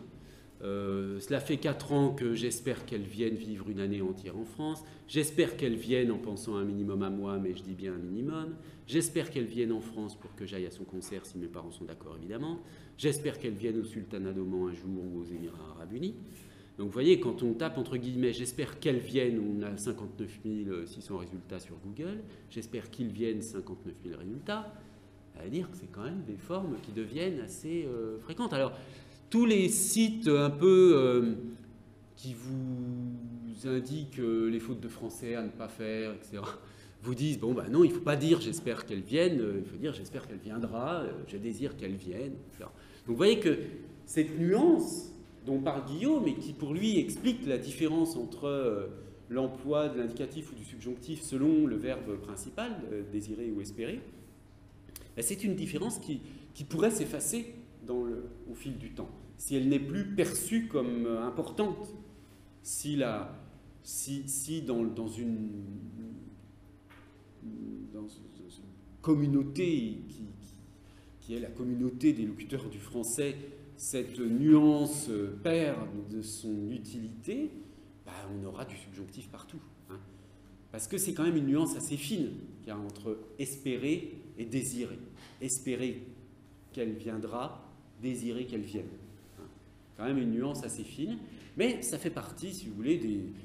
Cela fait 4 ans que j'espère qu'elle vienne vivre une année entière en France. J'espère qu'elle vienne en pensant un minimum à moi, mais je dis bien un minimum. J'espère qu'elle vienne en France pour que j'aille à son concert si mes parents sont d'accord, évidemment. J'espère qu'elle vienne au Sultanat d'Oman un jour ou aux Émirats Arabes Unis. Donc vous voyez, quand on tape entre guillemets « j'espère qu'elle vienne », on a 59 600 résultats sur Google. « J'espère qu'ils viennent », 59 000 résultats. Ça veut dire que c'est quand même des formes qui deviennent assez fréquentes. Alors, tous les sites un peu qui vous indiquent les fautes de français à ne pas faire, etc., vous disent, bon, ben non, il ne faut pas dire « j'espère qu'elle vienne », il faut dire « j'espère qu'elle viendra »,« je désire qu'elle vienne », etc. Donc vous voyez que cette nuance dont parle Guillaume et qui pour lui explique la différence entre l'emploi de l'indicatif ou du subjonctif selon le verbe principal, désirer ou espérer, c'est une différence qui pourrait s'effacer au fil du temps, si elle n'est plus perçue comme importante, si dans une communauté qui est la communauté des locuteurs du français, cette nuance perd de son utilité, on aura du subjonctif partout. Hein. Parce que c'est quand même une nuance assez fine qu'il y a entre espérer et désirer. Espérer qu'elle viendra, désirer qu'elle vienne. Hein. Quand même une nuance assez fine, mais ça fait partie, si vous voulez,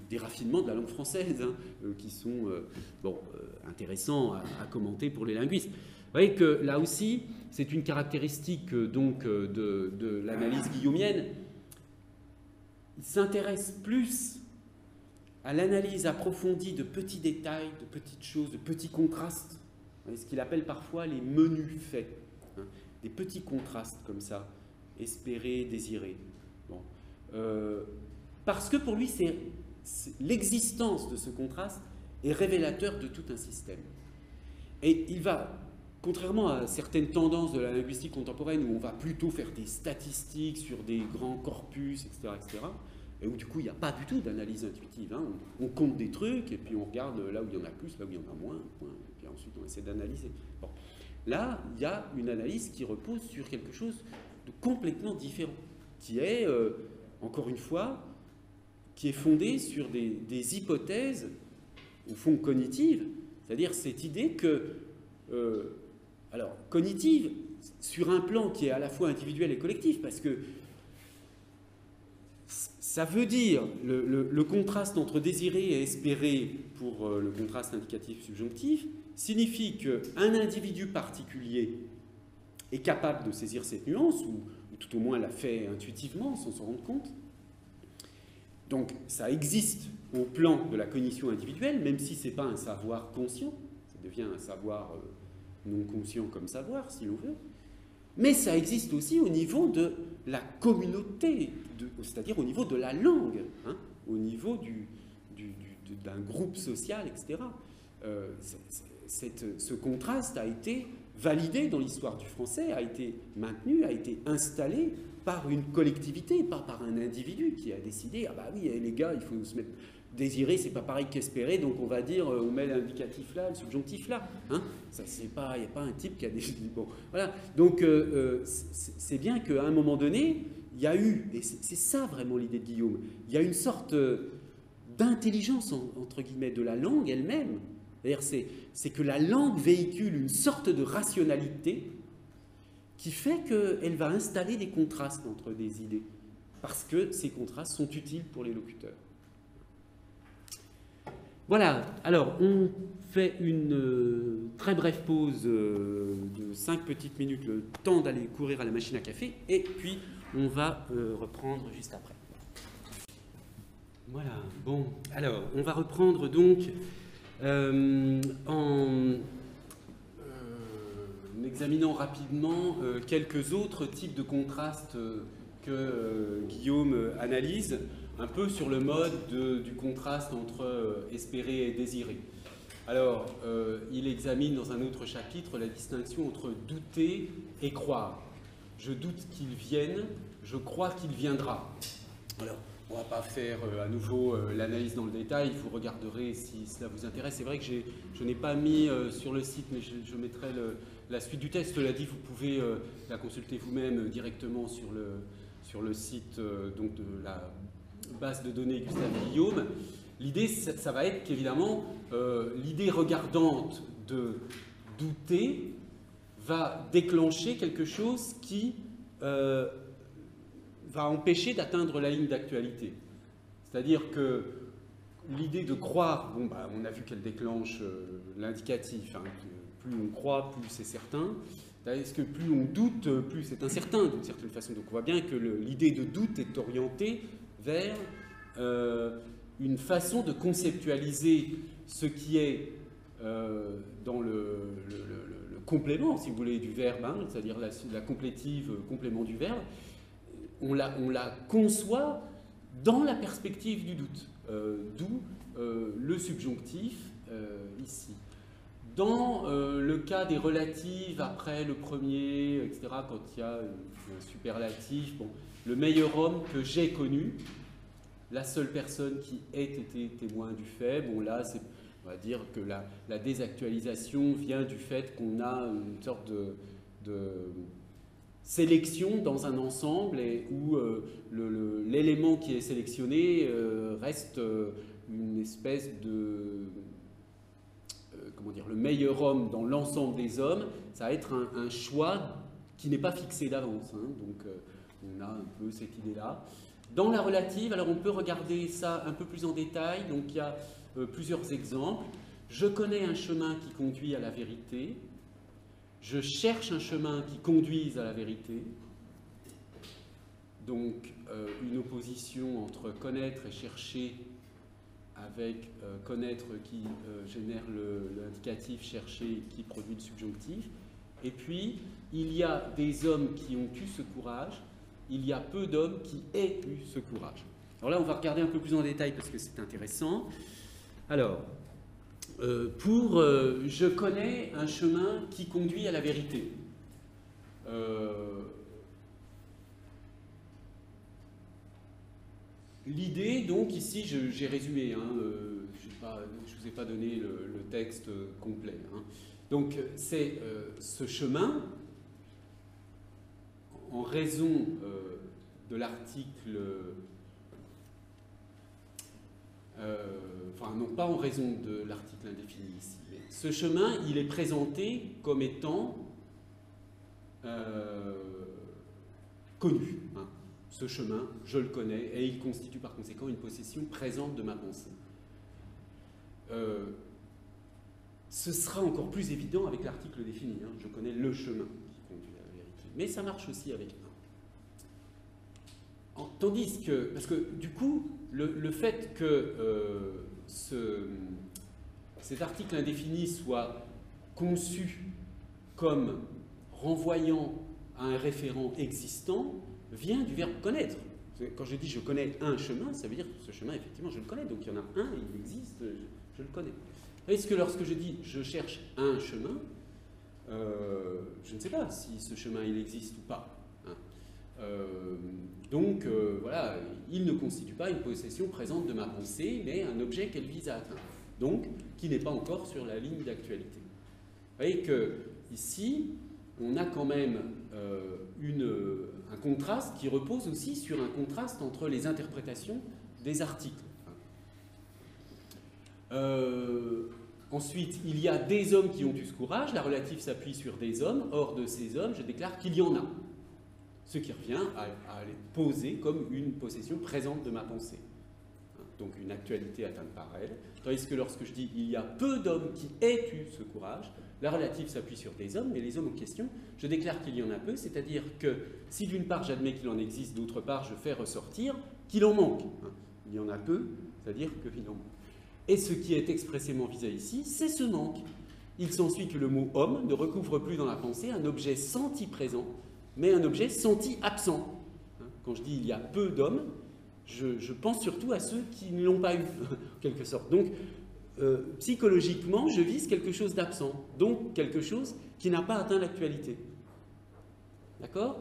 des raffinements de la langue française, hein, qui sont intéressants à commenter pour les linguistes. Vous voyez que là aussi, c'est une caractéristique donc de l'analyse guillaumienne. Il s'intéresse plus à l'analyse approfondie de petits détails, de petites choses, de petits contrastes, ce qu'il appelle parfois les menus faits, hein, des petits contrastes comme ça, espérer, désirer. Bon. Parce que pour lui, l'existence de ce contraste est révélateur de tout un système. Et il va, contrairement à certaines tendances de la linguistique contemporaine où on va plutôt faire des statistiques sur des grands corpus, etc., et où du coup il n'y a pas du tout d'analyse intuitive. Hein. On compte des trucs et puis on regarde là où il y en a plus, là où il y en a moins, et puis ensuite on essaie d'analyser. Bon. Là, il y a une analyse qui repose sur quelque chose de complètement différent, qui est, encore une fois, qui est fondée sur des hypothèses, au fond cognitives, c'est-à-dire cette idée que, alors cognitive, sur un plan qui est à la fois individuel et collectif, parce que ça veut dire, le contraste entre désirer et espérer pour le contraste indicatif-subjonctif, signifie qu'un individu particulier est capable de saisir cette nuance, ou tout au moins l'a fait intuitivement, sans s'en rendre compte. Donc ça existe au plan de la cognition individuelle, même si ce n'est pas un savoir conscient, ça devient un savoir non conscient comme savoir, si l'on veut. Mais ça existe aussi au niveau de la communauté, c'est-à-dire au niveau de la langue, hein, au niveau d'un groupe social, etc. Ce contraste a été validé dans l'histoire du français, a été maintenu, a été installé par une collectivité, pas par un individu qui a décidé, ah bah oui, les gars, il faut se mettre... Désirer, c'est pas pareil qu'espérer, donc on va dire, on met l'indicatif là, le subjonctif là. Hein, ça, c'est pas, il n'y a pas un type qui a décidé. Bon, voilà. Donc, c'est bien qu'à un moment donné, il y a eu, et c'est ça vraiment l'idée de Guillaume, il y a une sorte d'intelligence, entre guillemets, de la langue elle-même. C'est-à-dire, c'est que la langue véhicule une sorte de rationalité qui fait qu'elle va installer des contrastes entre des idées, parce que ces contrastes sont utiles pour les locuteurs. Voilà, alors on fait une très brève pause de 5 petites minutes, le temps d'aller courir à la machine à café, et puis on va reprendre juste après. Voilà, bon, alors on va reprendre donc en examinant rapidement quelques autres types de contrastes que Guillaume analyse, un peu sur le mode du contraste entre espérer et désirer. Alors, il examine dans un autre chapitre la distinction entre douter et croire. Je doute qu'il vienne, je crois qu'il viendra. Alors, on ne va pas faire à nouveau l'analyse dans le détail, vous regarderez si cela vous intéresse. C'est vrai que je n'ai pas mis sur le site, mais je mettrai la suite du texte. Cela dit, vous pouvez la consulter vous-même directement sur le site donc de la base de données Gustave Guillaume. L'idée, ça va être qu'évidemment, l'idée regardante de douter va déclencher quelque chose qui va empêcher d'atteindre la ligne d'actualité. C'est-à-dire que l'idée de croire, bon, bah, on a vu qu'elle déclenche l'indicatif. Hein, plus on croit, plus c'est certain. Est-ce que plus on doute, plus c'est incertain, d'une certaine façon. Donc on voit bien que l'idée de doute est orientée vers une façon de conceptualiser ce qui est dans le complément, si vous voulez, du verbe, hein, c'est-à-dire la complétive, complément du verbe, on la conçoit dans la perspective du doute, d'où le subjonctif ici. Dans le cas des relatives, après le premier, etc., quand il y a un superlatif, bon, le meilleur homme que j'ai connu, la seule personne qui ait été témoin du fait, bon là, on va dire que la désactualisation vient du fait qu'on a une sorte de sélection dans un ensemble et où l'élément qui est sélectionné reste une espèce de... comment dire, le meilleur homme dans l'ensemble des hommes, ça va être un choix qui n'est pas fixé d'avance. Hein, donc on a un peu cette idée-là. Dans la relative, alors on peut regarder ça un peu plus en détail. Donc il y a plusieurs exemples. Je connais un chemin qui conduit à la vérité. Je cherche un chemin qui conduise à la vérité. Donc une opposition entre connaître et chercher, avec connaître qui génère l'indicatif chercher qui produit le subjonctif. Et puis, il y a des hommes qui ont eu ce courage, il y a peu d'hommes qui aient eu ce courage. Alors là, on va regarder un peu plus en détail parce que c'est intéressant. Alors, je connais un chemin qui conduit à la vérité. L'idée, donc, ici, j'ai résumé, hein, je ne vous ai pas donné le texte complet. Hein. Donc, c'est ce chemin, en raison de l'article, enfin, non pas en raison de l'article indéfini ici, mais ce chemin, il est présenté comme étant connu. Hein. Ce chemin, je le connais, et il constitue par conséquent une possession présente de ma pensée. Ce sera encore plus évident avec l'article défini. Hein. Je connais le chemin qui conduit à la vérité. Mais ça marche aussi avec un. Tandis que, parce que du coup, le fait que cet article indéfini soit conçu comme renvoyant à un référent existant, vient du verbe connaître. Quand je dis je connais un chemin, ça veut dire que ce chemin, effectivement, je le connais. Donc il y en a un, il existe, je le connais. Est-ce que lorsque je dis je cherche un chemin, je ne sais pas si ce chemin il existe ou pas. Hein. Donc voilà, il ne constitue pas une possession présente de ma pensée, mais un objet qu'elle vise à atteindre. Donc, qui n'est pas encore sur la ligne d'actualité. Vous voyez que ici, on a quand même un contraste qui repose aussi sur un contraste entre les interprétations des articles. Ensuite, il y a des hommes qui ont eu ce courage, la relative s'appuie sur des hommes, or de ces hommes, je déclare qu'il y en a. Ce qui revient à les poser comme une possession présente de ma pensée. Donc une actualité atteinte par elle. Tandis que lorsque je dis il y a peu d'hommes qui aient eu ce courage, la relative s'appuie sur des hommes, mais les hommes en question, je déclare qu'il y en a peu, c'est-à-dire que si d'une part j'admets qu'il en existe, d'autre part je fais ressortir qu'il en manque. Il y en a peu, c'est-à-dire qu'il en manque. Et ce qui est expressément visé ici, c'est ce manque. Il s'ensuit que le mot homme ne recouvre plus dans la pensée un objet senti présent, mais un objet senti absent. Quand je dis il y a peu d'hommes, je pense surtout à ceux qui ne l'ont pas eu, en quelque sorte. Donc, psychologiquement, je vise quelque chose d'absent, donc quelque chose qui n'a pas atteint l'actualité. D'accord?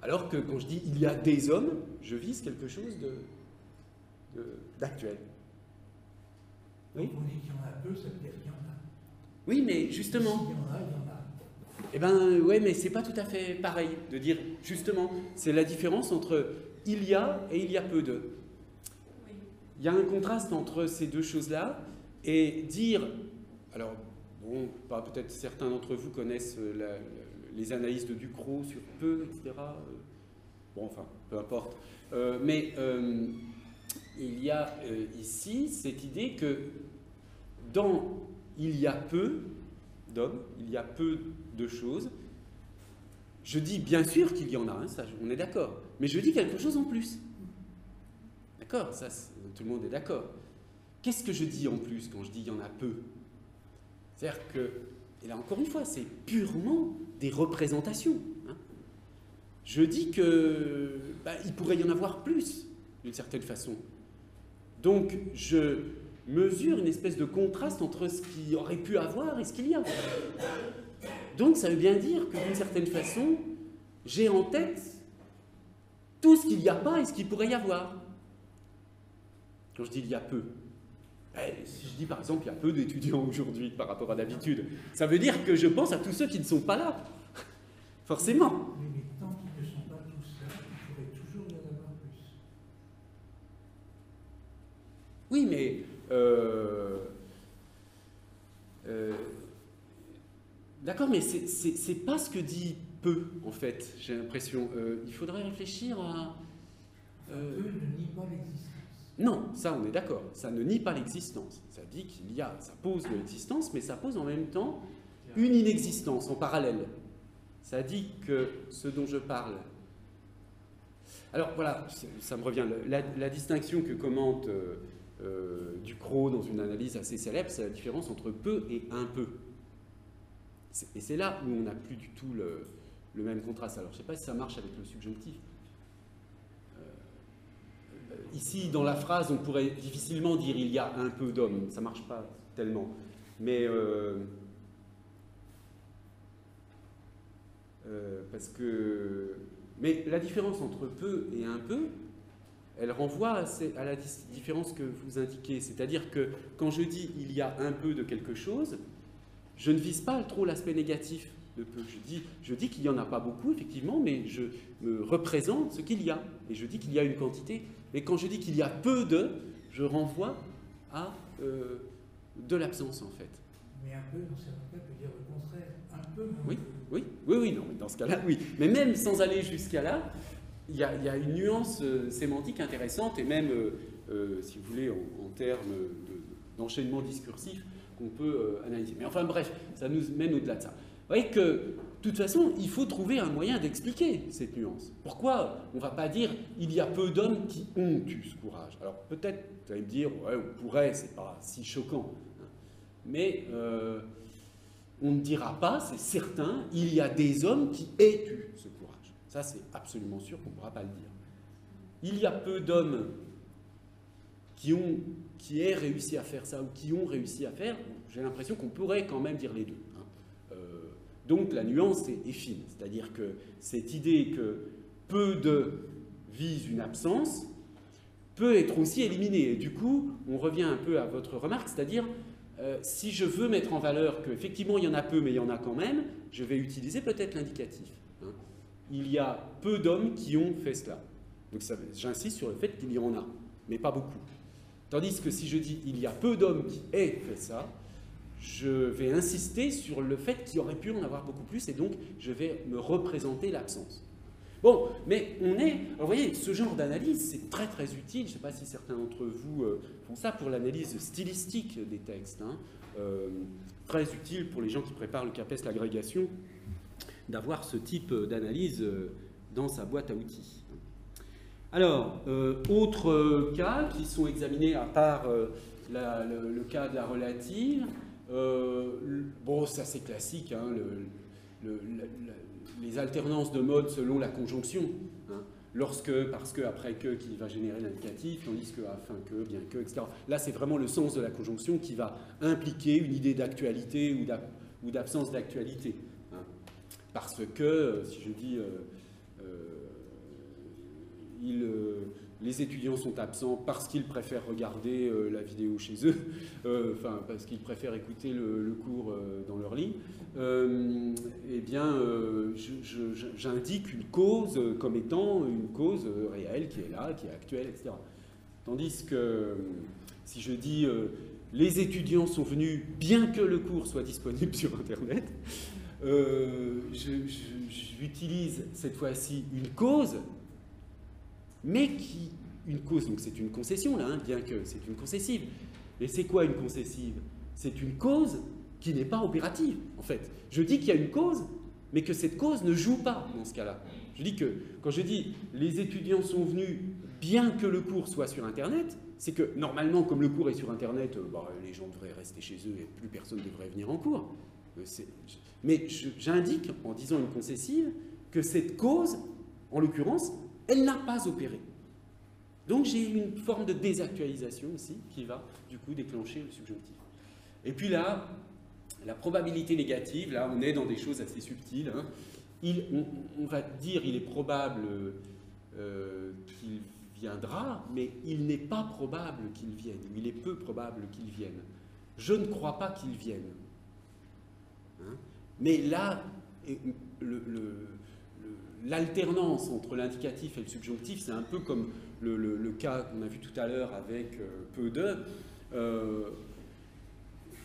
Alors que quand je dis il y a des hommes, je vise quelque chose d'actuel. Oui? On dit qu'il y en a peu, ça veut dire qu'il y en a. Oui, mais justement. S'il y en a, il y en a. Eh bien, ouais, mais c'est pas tout à fait pareil de dire, justement, c'est la différence entre il y a et il y a peu de. Oui. Il y a un contraste entre ces deux choses-là, et dire, alors, bon, peut-être certains d'entre vous connaissent les analyses de Ducrot sur peu, etc. Bon, enfin, peu importe. Mais il y a ici cette idée que dans il y a peu d'hommes, il y a peu de choses, je dis bien sûr qu'il y en a, hein, ça, on est d'accord, mais je dis quelque chose en plus. D'accord, ça, tout le monde est d'accord. Qu'est-ce que je dis en plus quand je dis il y en a peu? C'est-à-dire que, et là encore une fois, c'est purement des représentations. Hein. je dis que il pourrait y en avoir plus, d'une certaine façon. Donc, je mesure une espèce de contraste entre ce qu'il y aurait pu avoir et ce qu'il y a. Donc, ça veut bien dire que, d'une certaine façon, j'ai en tête tout ce qu'il n'y a pas et ce qu'il pourrait y avoir. Quand je dis il y a peu, si je dis par exemple il y a peu d'étudiants aujourd'hui par rapport à d'habitude, ça veut dire que je pense à tous ceux qui ne sont pas là. Forcément. Mais tant qu'ils ne sont pas tous là, il pourrait toujours y en avoir plus. Oui, mais d'accord, mais c'est pas ce que dit peu, en fait, j'ai l'impression. Il faudrait réfléchir à... Peu ne nie pas l'existence. Non, ça on est d'accord, ça ne nie pas l'existence. Ça dit qu'il y a, ça pose de l'existence, mais ça pose en même temps une inexistence en parallèle. Ça dit que ce dont je parle... Alors voilà, ça me revient. La distinction que commente Ducrot dans une analyse assez célèbre, c'est la différence entre peu et un peu. Et c'est là où on n'a plus du tout le même contraste. Alors je ne sais pas si ça marche avec le subjonctif. Ici, dans la phrase, on pourrait difficilement dire « il y a un peu d'hommes ». Ça ne marche pas tellement. Mais parce que... Mais la différence entre peu et un peu, elle renvoie à la différence que vous indiquez. C'est-à-dire que quand je dis « il y a un peu de quelque chose », je ne vise pas trop l'aspect négatif de peu. Je dis qu'il n'y en a pas beaucoup, effectivement, mais je me représente ce qu'il y a. Et je dis qu'il y a une quantité. Et quand je dis qu'il y a peu de, je renvoie à de l'absence, en fait. Mais un peu, dans certains cas, peut dire le contraire. Un peu moins. Oui, non, mais dans ce cas-là, oui. Mais même sans aller jusqu'à là, il y a une nuance sémantique intéressante, et même, si vous voulez, en termes d'enchaînement discursif, qu'on peut analyser. Mais enfin bref, ça nous mène au-delà de ça. Vous voyez que, de toute façon, il faut trouver un moyen d'expliquer cette nuance. Pourquoi on ne va pas dire « il y a peu d'hommes qui ont eu ce courage ». Alors peut-être, vous allez me dire « ouais, on pourrait, c'est pas si choquant ». Mais on ne dira pas, c'est certain, il y a des hommes qui aient eu ce courage. Ça, c'est absolument sûr qu'on ne pourra pas le dire. Il y a peu d'hommes qui aient réussi à faire ça ou qui ont réussi à faire, j'ai l'impression qu'on pourrait quand même dire les deux. Donc la nuance est fine, c'est-à-dire que cette idée que peu de vise une absence peut être aussi éliminée. Et du coup, on revient un peu à votre remarque, c'est-à-dire si je veux mettre en valeur qu'effectivement il y en a peu, mais il y en a quand même, je vais utiliser peut-être l'indicatif. Il y a peu d'hommes qui ont fait cela. Donc j'insiste sur le fait qu'il y en a, mais pas beaucoup. Tandis que si je dis il y a peu d'hommes qui aient fait ça, je vais insister sur le fait qu'il y aurait pu en avoir beaucoup plus, et donc je vais me représenter l'absence. Bon, mais on est... Alors vous voyez, ce genre d'analyse, c'est très très utile, je ne sais pas si certains d'entre vous font ça pour l'analyse stylistique des textes, très utile pour les gens qui préparent le CAPES, l'agrégation, d'avoir ce type d'analyse dans sa boîte à outils. Alors, autres cas qui sont examinés à part le cas de la relative, bon, c'est assez classique, les alternances de modes selon la conjonction. Lorsque, parce que, après que, qui va générer l'indicatif, tandis que, afin que, bien que, etc. Là, c'est vraiment le sens de la conjonction qui va impliquer une idée d'actualité ou d'absence d'actualité. Parce que, si je dis... les étudiants sont absents parce qu'ils préfèrent regarder la vidéo chez eux, enfin parce qu'ils préfèrent écouter le cours dans leur lit, eh bien j'indique une cause comme étant une cause réelle qui est là, qui est actuelle, etc. Tandis que si je dis les étudiants sont venus bien que le cours soit disponible sur Internet, j'utilise cette fois-ci une cause, mais une cause, donc c'est une concession là, bien que c'est une concessive. Et c'est quoi une concessive? C'est une cause qui n'est pas opérative, en fait. Je dis qu'il y a une cause, mais que cette cause ne joue pas dans ce cas-là. Je dis que, quand je dis les étudiants sont venus bien que le cours soit sur Internet, c'est que normalement, comme le cours est sur Internet, les gens devraient rester chez eux et plus personne ne devrait venir en cours. Mais j'indique, en disant une concessive, que cette cause En l'occurrence, elle n'a pas opéré. Donc j'ai une forme de désactualisation ici qui va du coup déclencher le subjonctif. Et puis là, la probabilité négative, là on est dans des choses assez subtiles. Hein. On va dire il est probable qu'il viendra, mais il n'est pas probable qu'il vienne, ou il est peu probable qu'il vienne. Je ne crois pas qu'il vienne. Hein. Mais là, l'alternance entre l'indicatif et le subjonctif, c'est un peu comme le cas qu'on a vu tout à l'heure avec peu de,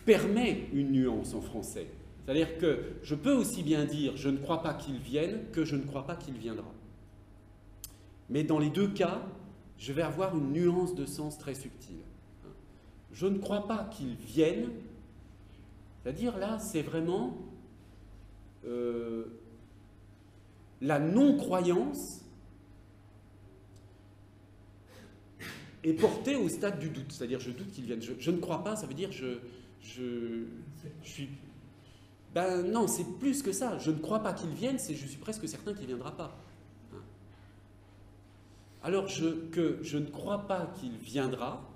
permet une nuance en français. C'est-à-dire que je peux aussi bien dire je ne crois pas qu'il vienne que je ne crois pas qu'il viendra. Mais dans les deux cas, je vais avoir une nuance de sens très subtile. Je ne crois pas qu'il vienne, c'est-à-dire là, c'est vraiment la non-croyance est portée au stade du doute. C'est-à-dire, je doute qu'il vienne. Je ne crois pas, ça veut dire je suis... Ben non, c'est plus que ça. Je ne crois pas qu'il vienne, c'est je suis presque certain qu'il ne viendra pas. Alors que je ne crois pas qu'il viendra,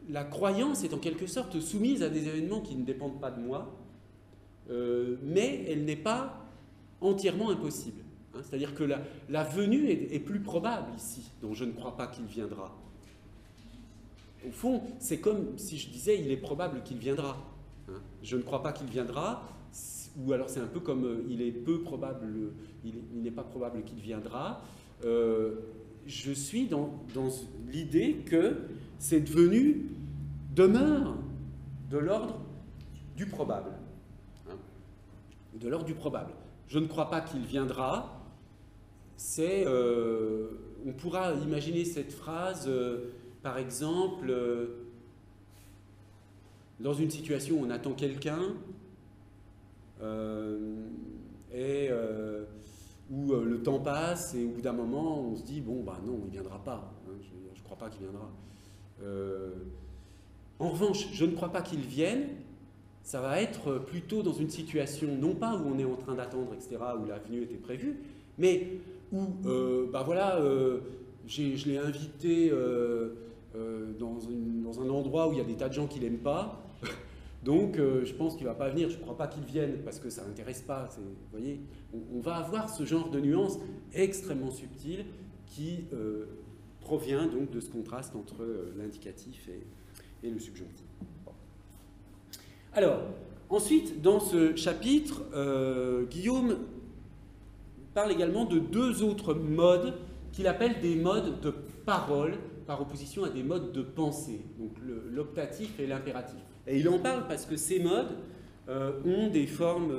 la croyance est en quelque sorte soumise à des événements qui ne dépendent pas de moi, mais elle n'est pas entièrement impossible. Hein. C'est-à-dire que la venue est plus probable ici, donc je ne crois pas qu'il viendra. Au fond, c'est comme si je disais il est probable qu'il viendra. Hein. Je ne crois pas qu'il viendra, ou alors c'est un peu comme il est peu probable, il n'est pas probable qu'il viendra. Je suis dans l'idée que cette venue demeure de l'ordre du probable. Hein. De l'ordre du probable. Je ne crois pas qu'il viendra. On pourra imaginer cette phrase, par exemple, dans une situation où on attend quelqu'un, où le temps passe et au bout d'un moment on se dit bon bah non il ne viendra pas, hein, je ne crois pas qu'il viendra. En revanche, je ne crois pas qu'il vienne, ça va être plutôt dans une situation non pas où on est en train d'attendre etc, où la venue était prévue, mais où bah voilà, je l'ai invité dans un endroit où il y a des tas de gens qui l'aiment pas. Donc, je pense qu'il ne va pas venir, je ne crois pas qu'il vienne, parce que ça ne l'intéresse pas. Vous voyez, on va avoir ce genre de nuance extrêmement subtile qui provient donc de ce contraste entre l'indicatif et le subjonctif. Alors, ensuite, dans ce chapitre, Guillaume parle également de deux autres modes qu'il appelle des modes de parole, par opposition à des modes de pensée, donc l'optatif et l'impératif. Et il en parle parce que ces modes ont des formes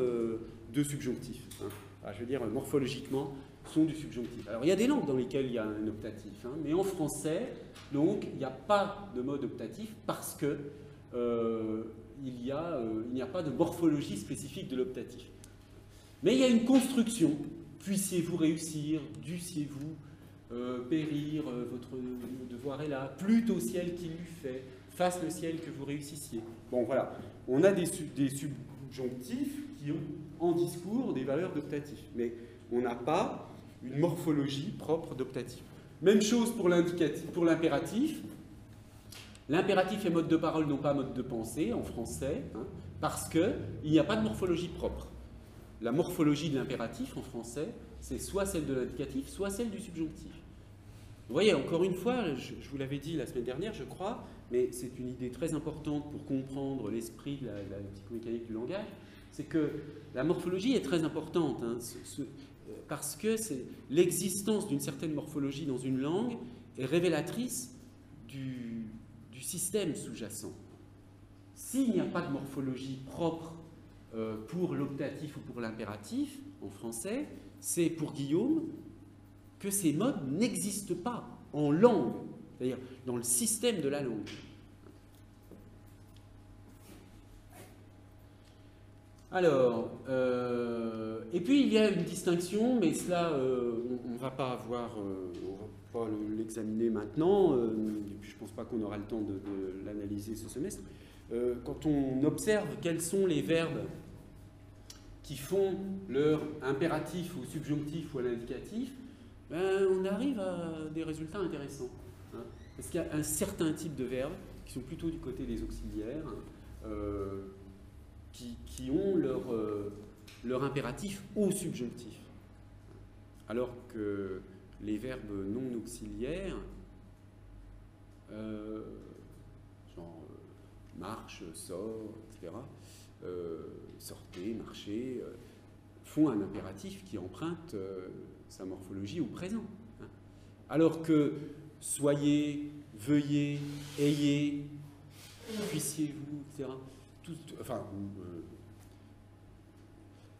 de subjonctif. Hein. Je veux dire, morphologiquement, sont du subjonctif. Alors, il y a des langues dans lesquelles il y a un optatif, hein, mais en français, donc, il n'y a pas de mode optatif parce que il n'y a pas de morphologie spécifique de l'optatif. Mais il y a une construction. Puissiez-vous réussir, dussiez-vous périr, votre devoir est là, plût au ciel qu'il lui fait, fasse le ciel que vous réussissiez. Bon, voilà. On a des subjonctifs qui ont en discours des valeurs d'optatif, mais on n'a pas une morphologie propre d'optatif. Même chose pour l'indicatif, pour l'impératif. L'impératif et mode de parole n'ont pas mode de pensée en français, hein, parce qu'il n'y a pas de morphologie propre. La morphologie de l'impératif en français, c'est soit celle de l'indicatif, soit celle du subjonctif. Vous voyez, encore une fois, je vous l'avais dit la semaine dernière, je crois, mais c'est une idée très importante pour comprendre l'esprit de la psychomécanique du langage, c'est que la morphologie est très importante, hein, parce que l'existence d'une certaine morphologie dans une langue est révélatrice du système sous-jacent. S'il n'y a pas de morphologie propre pour l'optatif ou pour l'impératif, en français, c'est pour Guillaume que ces modes n'existent pas en langue, c'est-à-dire dans le système de la langue. Alors, et puis il y a une distinction, mais cela, on ne va pas l'examiner maintenant, et puis je ne pense pas qu'on aura le temps de l'analyser ce semestre. Quand on observe quels sont les verbes qui font leur impératif au subjonctif ou à l'indicatif, ben, on arrive à des résultats intéressants. Hein. Parce qu'il y a un certain type de verbes qui sont plutôt du côté des auxiliaires, qui ont leur impératif au subjonctif. Alors que les verbes non auxiliaires, genre marche, sort, etc., sortez, marchez, font un impératif qui emprunte sa morphologie au présent. Hein. Alors que soyez, veuillez, ayez, puissiez-vous, etc., enfin,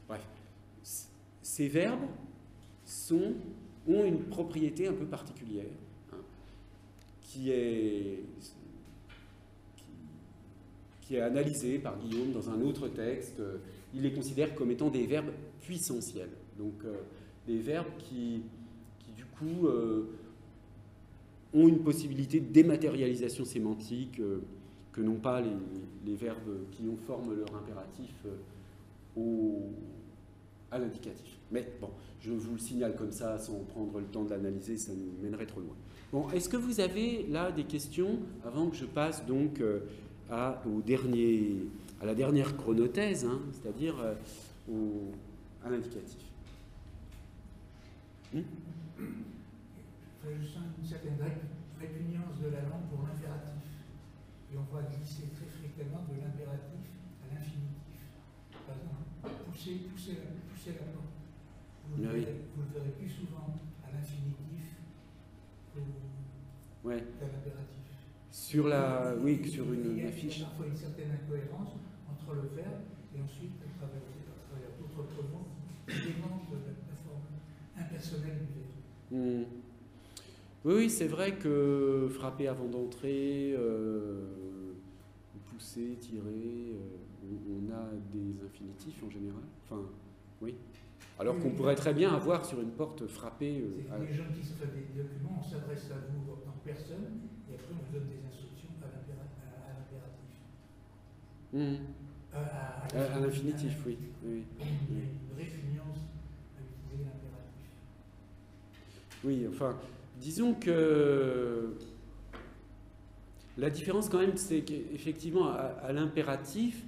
bref, ces verbes ont une propriété un peu particulière, hein, qui est analysée par Guillaume dans un autre texte. Il les considère comme étant des verbes puissentiels, donc des verbes qui du coup ont une possibilité de dématérialisation sémantique que n'ont pas les verbes qui forment leur impératif à l'indicatif. Mais bon, je vous le signale comme ça, sans prendre le temps de l'analyser, ça nous mènerait trop loin. Bon, est-ce que vous avez là des questions avant que je passe donc à la dernière chronothèse, hein, c'est-à-dire à l'indicatif? Je sens une certaine répugnance de la langue pour l'impératif. Et on va glisser très fréquemment de l'impératif à l'infinitif. Par exemple, pousser la porte. Vous le verrez plus souvent à l'infinitif qu'à l'impératif. Sur une affiche. Il y a parfois une certaine incohérence entre le verbe et ensuite, à travers d'autres pronoms, éléments de la forme impersonnelle du verbe. Oui, c'est vrai que frapper avant d'entrer, pousser, tirer, on a des infinitifs en général. Enfin, oui. Alors qu'on pourrait très bien avoir sur une porte frapper. Les gens qui se font des documents, on s'adresse à vous en tant que personne, et après on vous donne des instructions à l'impératif. À l'infinitif, oui. Il y a une répugnance à utiliser l'impératif. Oui, enfin, disons que la différence quand même, c'est qu'effectivement, à l'impératif,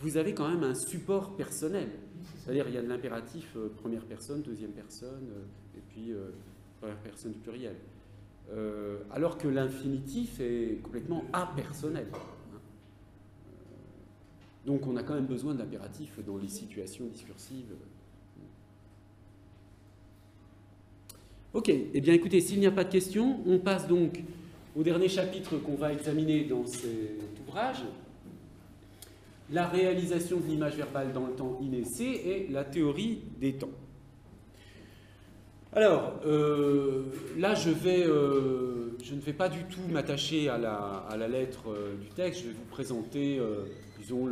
vous avez quand même un support personnel. C'est-à-dire, il y a de l'impératif première personne, deuxième personne, et puis première personne du pluriel. Alors que l'infinitif est complètement apersonnel. Donc on a quand même besoin de l'impératif dans les situations discursives. Ok, eh bien écoutez, s'il n'y a pas de questions, on passe donc au dernier chapitre qu'on va examiner dans cet ouvrage. La réalisation de l'image verbale dans le temps inessé et la théorie des temps. Alors, là, je ne vais pas du tout m'attacher à la lettre du texte. Je vais vous présenter, disons,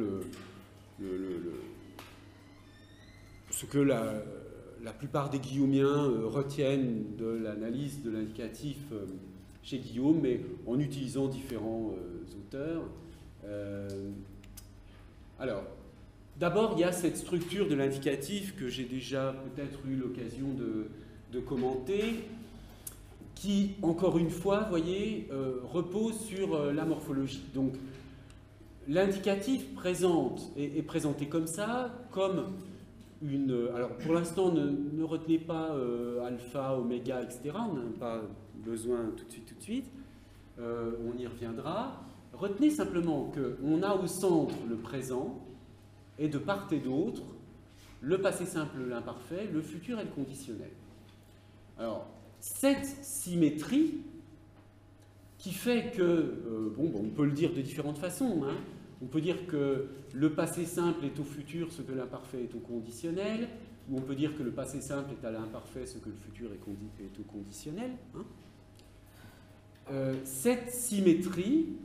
ce que la plupart des guillaumiens retiennent de l'analyse de l'indicatif chez Guillaume, mais en utilisant différents auteurs. Alors, d'abord, il y a cette structure de l'indicatif que j'ai déjà peut-être eu l'occasion de commenter, qui, encore une fois, vous voyez, repose sur la morphologie. Donc, l'indicatif est présenté comme ça, comme une... Alors, pour l'instant, ne retenez pas alpha, oméga, etc. On n'a pas besoin tout de suite. On y reviendra. Retenez simplement qu'on a au centre le présent et de part et d'autre le passé simple, l'imparfait, le futur et le conditionnel. Alors, cette symétrie qui fait que, on peut le dire de différentes façons, hein. On peut dire que le passé simple est au futur ce que l'imparfait est au conditionnel, ou on peut dire que le passé simple est à l'imparfait ce que le futur est au conditionnel. Hein. Cette symétrie,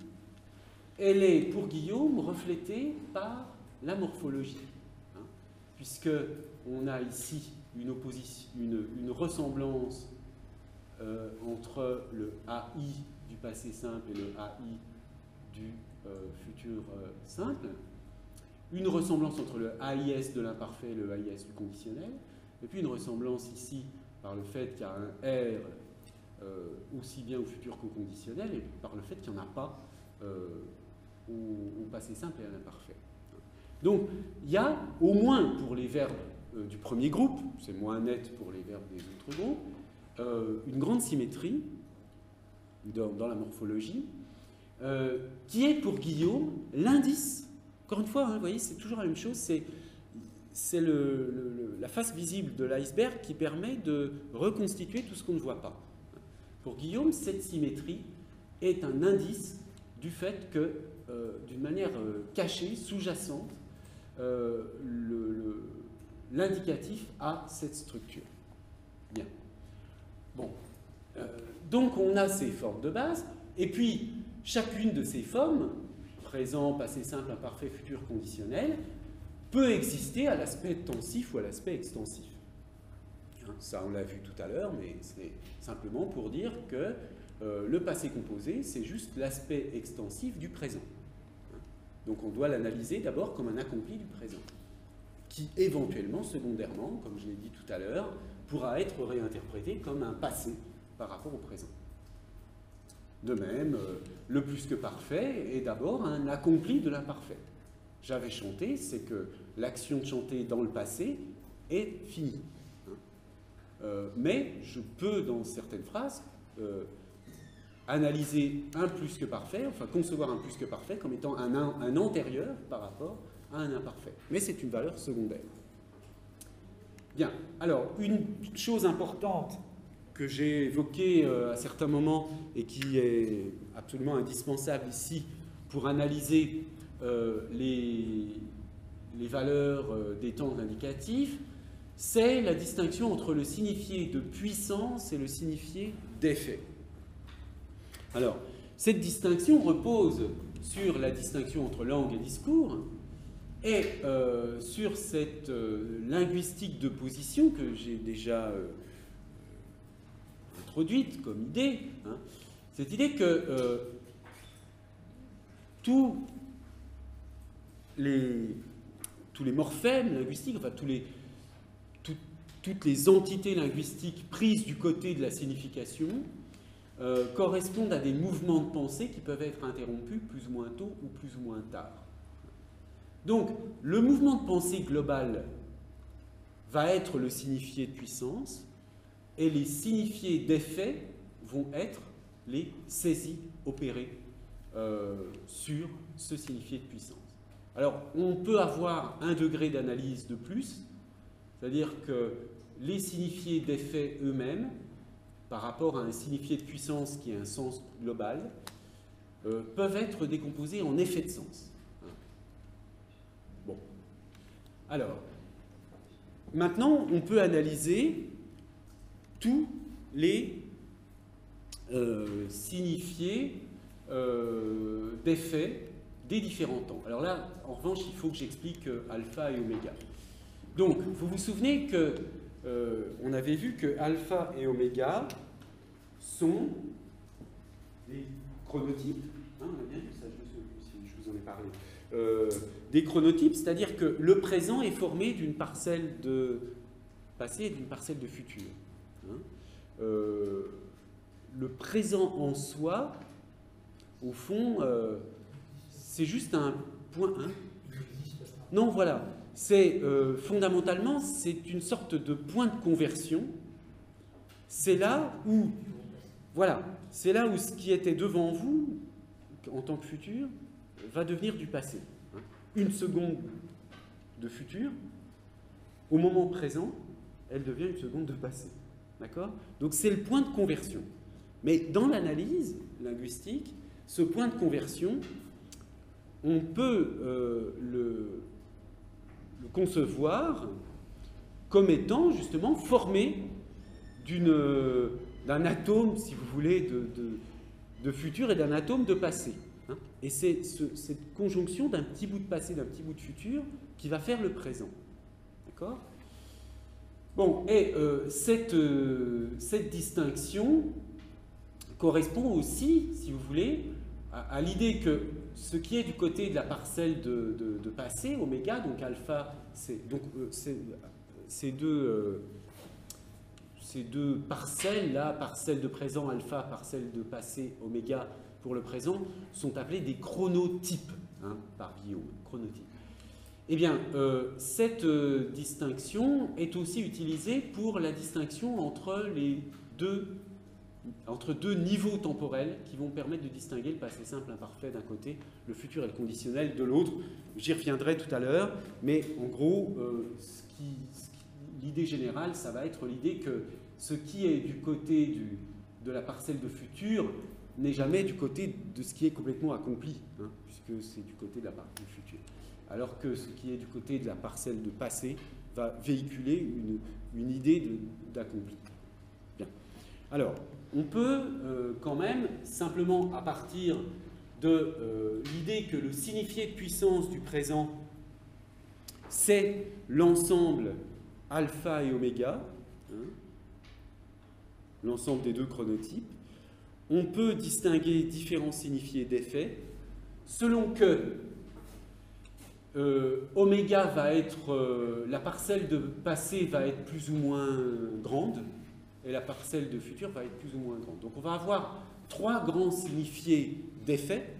elle est, pour Guillaume, reflétée par la morphologie, hein, puisqu'on a ici une ressemblance entre le AI du passé simple et le AI du futur simple, une ressemblance entre le AIS de l'imparfait et le AIS du conditionnel, et puis une ressemblance ici par le fait qu'il y a un R aussi bien au futur qu'au conditionnel, et par le fait qu'il n'y en a pas au passé simple et à l'imparfait. Donc, il y a, au moins pour les verbes du premier groupe, c'est moins net pour les verbes des autres groupes, une grande symétrie dans la morphologie, qui est pour Guillaume l'indice. Encore une fois, hein, vous voyez, c'est toujours la même chose, c'est la face visible de l'iceberg qui permet de reconstituer tout ce qu'on ne voit pas. Pour Guillaume, cette symétrie est un indice du fait que, d'une manière cachée, sous-jacente, l'indicatif a cette structure. Bien. Bon. Donc on a ces formes de base, et puis chacune de ces formes, présent, passé simple, imparfait, futur, conditionnel, peut exister à l'aspect tensif ou à l'aspect extensif. Ça, on l'a vu tout à l'heure, mais c'est simplement pour dire que le passé composé, c'est juste l'aspect extensif du présent. Donc on doit l'analyser d'abord comme un accompli du présent, qui éventuellement, secondairement, comme je l'ai dit tout à l'heure, pourra être réinterprété comme un passé par rapport au présent. De même, le plus que parfait est d'abord un accompli de l'imparfait. J'avais chanté, c'est que l'action de chanter dans le passé est finie. Mais je peux, dans certaines phrases, analyser un plus que parfait, enfin concevoir un plus que parfait comme étant un antérieur par rapport à un imparfait. Mais c'est une valeur secondaire. Bien, alors, une chose importante que j'ai évoquée à certains moments et qui est absolument indispensable ici pour analyser les valeurs des temps indicatifs, c'est la distinction entre le signifié de puissance et le signifié d'effet. Alors, cette distinction repose sur la distinction entre langue et discours et sur cette linguistique de position que j'ai déjà introduite comme idée, hein, cette idée que tous les morphèmes linguistiques, enfin toutes les entités linguistiques prises du côté de la signification correspondent à des mouvements de pensée qui peuvent être interrompus plus ou moins tôt ou plus ou moins tard. Donc, le mouvement de pensée global va être le signifié de puissance et les signifiés d'effet vont être les saisies opérées sur ce signifié de puissance. Alors, on peut avoir un degré d'analyse de plus, c'est-à-dire que les signifiés d'effet eux-mêmes, par rapport à un signifié de puissance qui a un sens global, peuvent être décomposés en effets de sens. Bon. Alors, maintenant, on peut analyser tous les signifiés d'effets des différents temps. Alors là, en revanche, il faut que j'explique alpha et oméga. Donc, vous vous souvenez que on avait vu que alpha et oméga sont des chronotypes. Hein, on a bien vu ça, je vous en ai parlé. Des chronotypes, c'est-à-dire que le présent est formé d'une parcelle de passé et d'une parcelle de futur. Hein. Le présent en soi, au fond, c'est juste un point. Hein. Non, voilà. C'est fondamentalement, c'est une sorte de point de conversion. C'est là où, voilà, c'est là où ce qui était devant vous, en tant que futur, va devenir du passé. Une seconde de futur, au moment présent, elle devient une seconde de passé. D'accord ? Donc c'est le point de conversion. Mais dans l'analyse linguistique, ce point de conversion, on peut le concevoir comme étant justement formé d'un atome, si vous voulez, de futur et d'un atome de passé. Hein. Et c'est cette conjonction d'un petit bout de passé, d'un petit bout de futur qui va faire le présent. D'accord ? Bon, et cette distinction correspond aussi, si vous voulez, à l'idée que ce qui est du côté de la parcelle de passé, oméga, donc alpha, ces deux parcelles-là, parcelle de présent alpha, parcelle de passé oméga pour le présent, sont appelées des chronotypes, hein, par Guillaume, chronotypes. Eh bien, cette distinction est aussi utilisée pour la distinction entre deux niveaux temporels qui vont permettre de distinguer le passé simple imparfait d'un côté, le futur et le conditionnel de l'autre. J'y reviendrai tout à l'heure, mais en gros, l'idée générale, ça va être l'idée que ce qui est du côté de la parcelle de futur n'est jamais du côté de ce qui est complètement accompli, hein, puisque c'est du côté de la partie du futur. Alors que ce qui est du côté de la parcelle de passé va véhiculer une idée d'accompli. Bien. Alors, on peut quand même, simplement à partir de l'idée que le signifié de puissance du présent, c'est l'ensemble alpha et oméga, hein, l'ensemble des deux chronotypes, on peut distinguer différents signifiés d'effets selon que oméga va être, la parcelle de passé va être plus ou moins grande, et la parcelle de futur va être plus ou moins grande. Donc on va avoir trois grands signifiés d'effet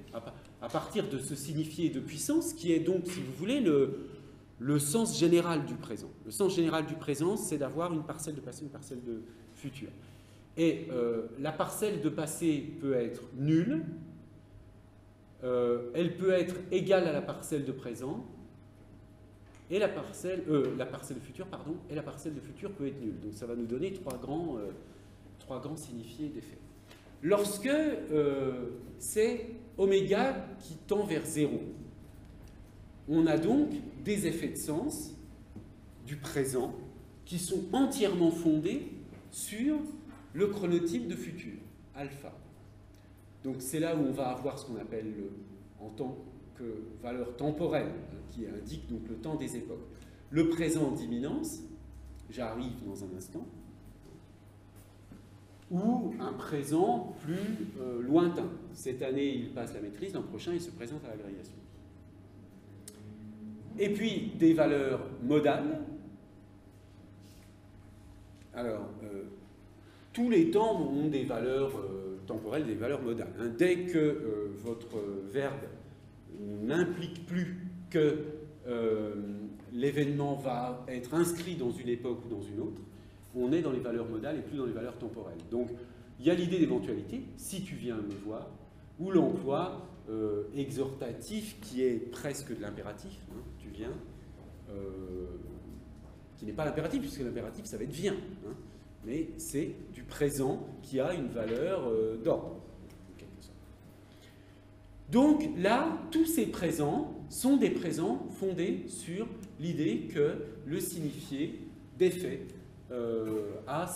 à partir de ce signifié de puissance qui est donc, si vous voulez, le sens général du présent. Le sens général du présent, c'est d'avoir une parcelle de passé, une parcelle de futur. Et la parcelle de passé peut être nulle, elle peut être égale à la parcelle de présent, et la parcelle de futur, pardon, et la parcelle de futur peut être nulle. Donc ça va nous donner trois grands signifiés d'effet. Lorsque c'est oméga qui tend vers 0, on a donc des effets de sens du présent qui sont entièrement fondés sur le chronotype de futur, alpha. Donc c'est là où on va avoir ce qu'on appelle en tant que valeur temporelle, hein, qui indique donc le temps des époques. Le présent d'imminence, j'arrive dans un instant, ou un présent plus lointain. Cette année, il passe la maîtrise, l'an prochain, il se présente à l'agrégation. Et puis, des valeurs modales. Alors, tous les temps ont des valeurs temporelles, des valeurs modales. Hein. Dès que votre verbe n'implique plus que l'événement va être inscrit dans une époque ou dans une autre, on est dans les valeurs modales et plus dans les valeurs temporelles. Donc, il y a l'idée d'éventualité, si tu viens me voir, ou l'emploi exhortatif qui est presque de l'impératif, hein, tu viens, qui n'est pas l'impératif, puisque l'impératif, ça va être viens. Hein, mais c'est du présent qui a une valeur d'ordre, en quelque sorte. Donc là, tous ces présents sont des présents fondés sur l'idée que le signifié d'effet a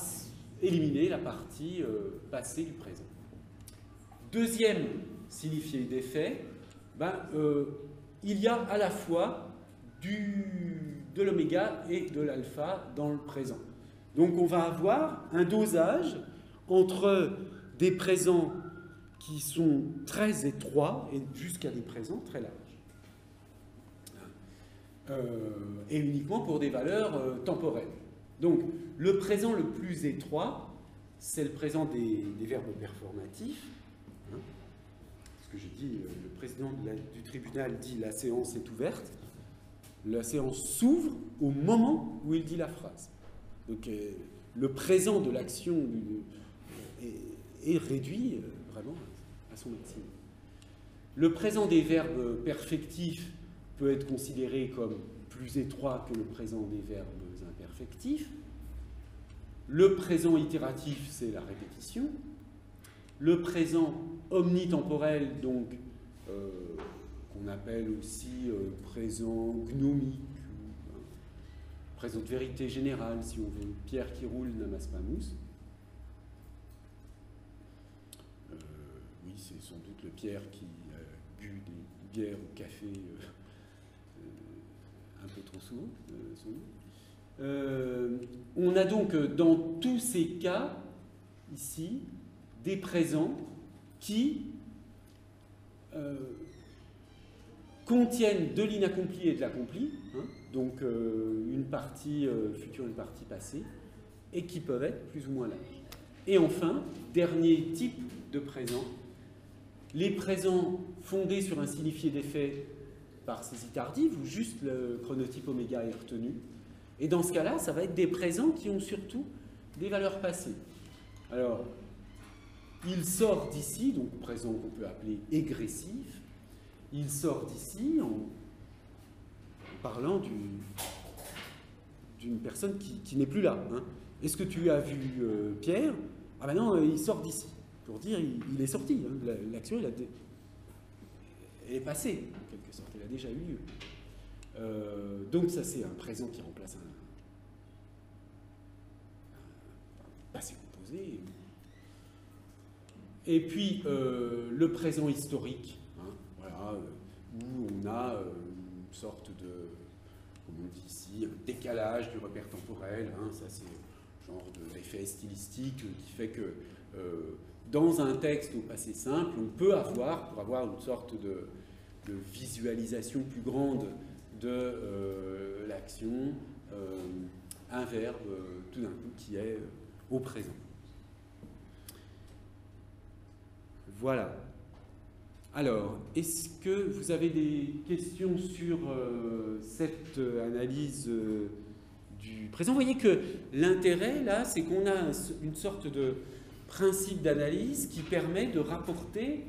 éliminé la partie passée du présent. Deuxième signifié d'effet, il y a à la fois de l'oméga et de l'alpha dans le présent. Donc on va avoir un dosage entre des présents qui sont très étroits et jusqu'à des présents très larges. Et uniquement pour des valeurs temporelles. Donc le présent le plus étroit, c'est le présent des verbes performatifs. Hein, ce que j'ai dit, le président du tribunal dit la séance est ouverte. La séance s'ouvre au moment où il dit la phrase. Donc le présent de l'action est réduit vraiment à son maximum. Le présent des verbes perfectifs peut être considéré comme plus étroit que le présent des verbes imperfectifs. Le présent itératif, c'est la répétition. Le présent omnitemporel, donc, qu'on appelle aussi présent gnomique, présent de vérité générale, si on veut. Pierre qui roule n'amasse pas mousse. Oui, c'est sans doute le Pierre qui a bu des bières au café un peu trop souvent, sans doute. On a donc dans tous ces cas, ici, des présents qui contiennent de l'inaccompli et de l'accompli, hein, donc une partie future, une partie passée, et qui peuvent être plus ou moins larges. Et enfin, dernier type de présent, les présents fondés sur un signifié d'effet par saisie tardive, où juste le chronotype oméga est retenu. Et dans ce cas-là, ça va être des présents qui ont surtout des valeurs passées. Alors, il sort d'ici, donc présent qu'on peut appeler égressif, il sort d'ici en parlant d'une personne qui n'est plus là. Hein. Est-ce que tu as vu Pierre? Ah ben non, il sort d'ici. Pour dire, il est sorti. Hein. L'action, elle est passée, en quelque sorte. Elle a déjà eu lieu. Donc ça, c'est un présent qui remplace un passé composé. Et puis, le présent historique, hein, voilà, où on a une sorte de, comme on dit ici, un décalage du repère temporel. Hein, ça, c'est genre d'effet stylistique qui fait que dans un texte au passé simple, on peut avoir, pour avoir une sorte de visualisation plus grande de l'action, un verbe tout d'un coup qui est au présent. Voilà. Alors, est-ce que vous avez des questions sur cette analyse du présent? Vous voyez que l'intérêt, là, c'est qu'on a une sorte de principe d'analyse qui permet de rapporter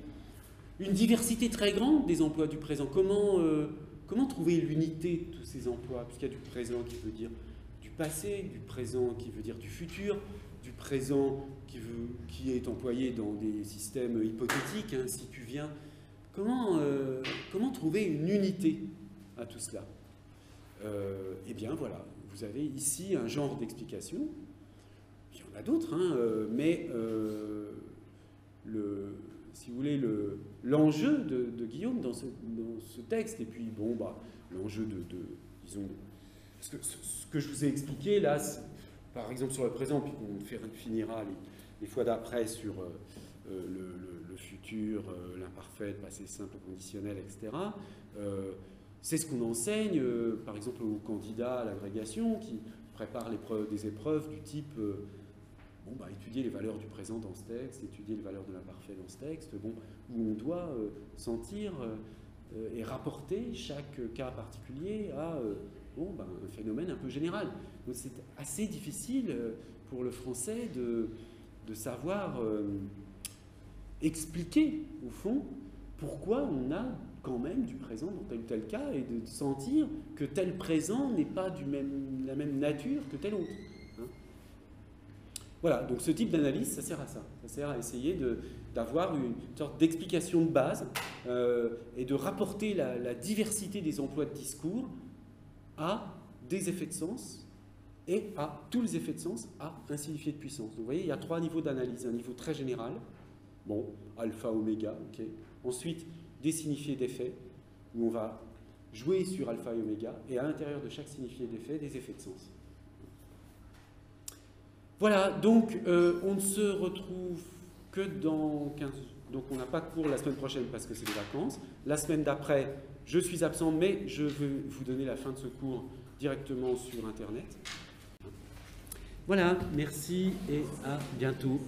une diversité très grande des emplois du présent. Comment trouver l'unité de tous ces emplois? Puisqu'il y a du présent qui veut dire du passé, du présent qui veut dire du futur, du présent qui est employé dans des systèmes hypothétiques, hein, si tu viens. Comment trouver une unité à tout cela? Eh bien, voilà, vous avez ici un genre d'explication. Il y en a d'autres, hein, mais si vous voulez, l'enjeu de Guillaume dans ce texte, et puis, bon, bah, l'enjeu disons, ce que je vous ai expliqué, là, par exemple sur le présent, puis on finira les fois d'après sur le futur, l'imparfait, le passé simple, le conditionnel, etc. C'est ce qu'on enseigne, par exemple, aux candidats à l'agrégation qui préparent des épreuves du type étudier les valeurs du présent dans ce texte, étudier les valeurs de l'imparfait dans ce texte, où on doit sentir et rapporter chaque cas particulier à un phénomène un peu général. Donc c'est assez difficile pour le français de savoir expliquer, au fond, pourquoi on a quand même du présent dans tel ou tel cas, et de sentir que tel présent n'est pas la même nature que tel autre. Hein. Voilà, donc ce type d'analyse, ça sert à ça. Ça sert à essayer d'avoir une sorte d'explication de base et de rapporter la diversité des emplois de discours à des effets de sens et à tous les effets de sens à un signifié de puissance. Donc vous voyez, il y a 3 niveaux d'analyse. Un niveau très général, bon, alpha, oméga, ok. Ensuite, des signifiés d'effet, où on va jouer sur alpha et oméga, et à l'intérieur de chaque signifié d'effet, des effets de sens. Voilà, donc on ne se retrouve que dans 15 jours. Donc on n'a pas de cours la semaine prochaine parce que c'est les vacances. La semaine d'après, je suis absent, mais je vais vous donner la fin de ce cours directement sur Internet. Voilà, merci et à bientôt.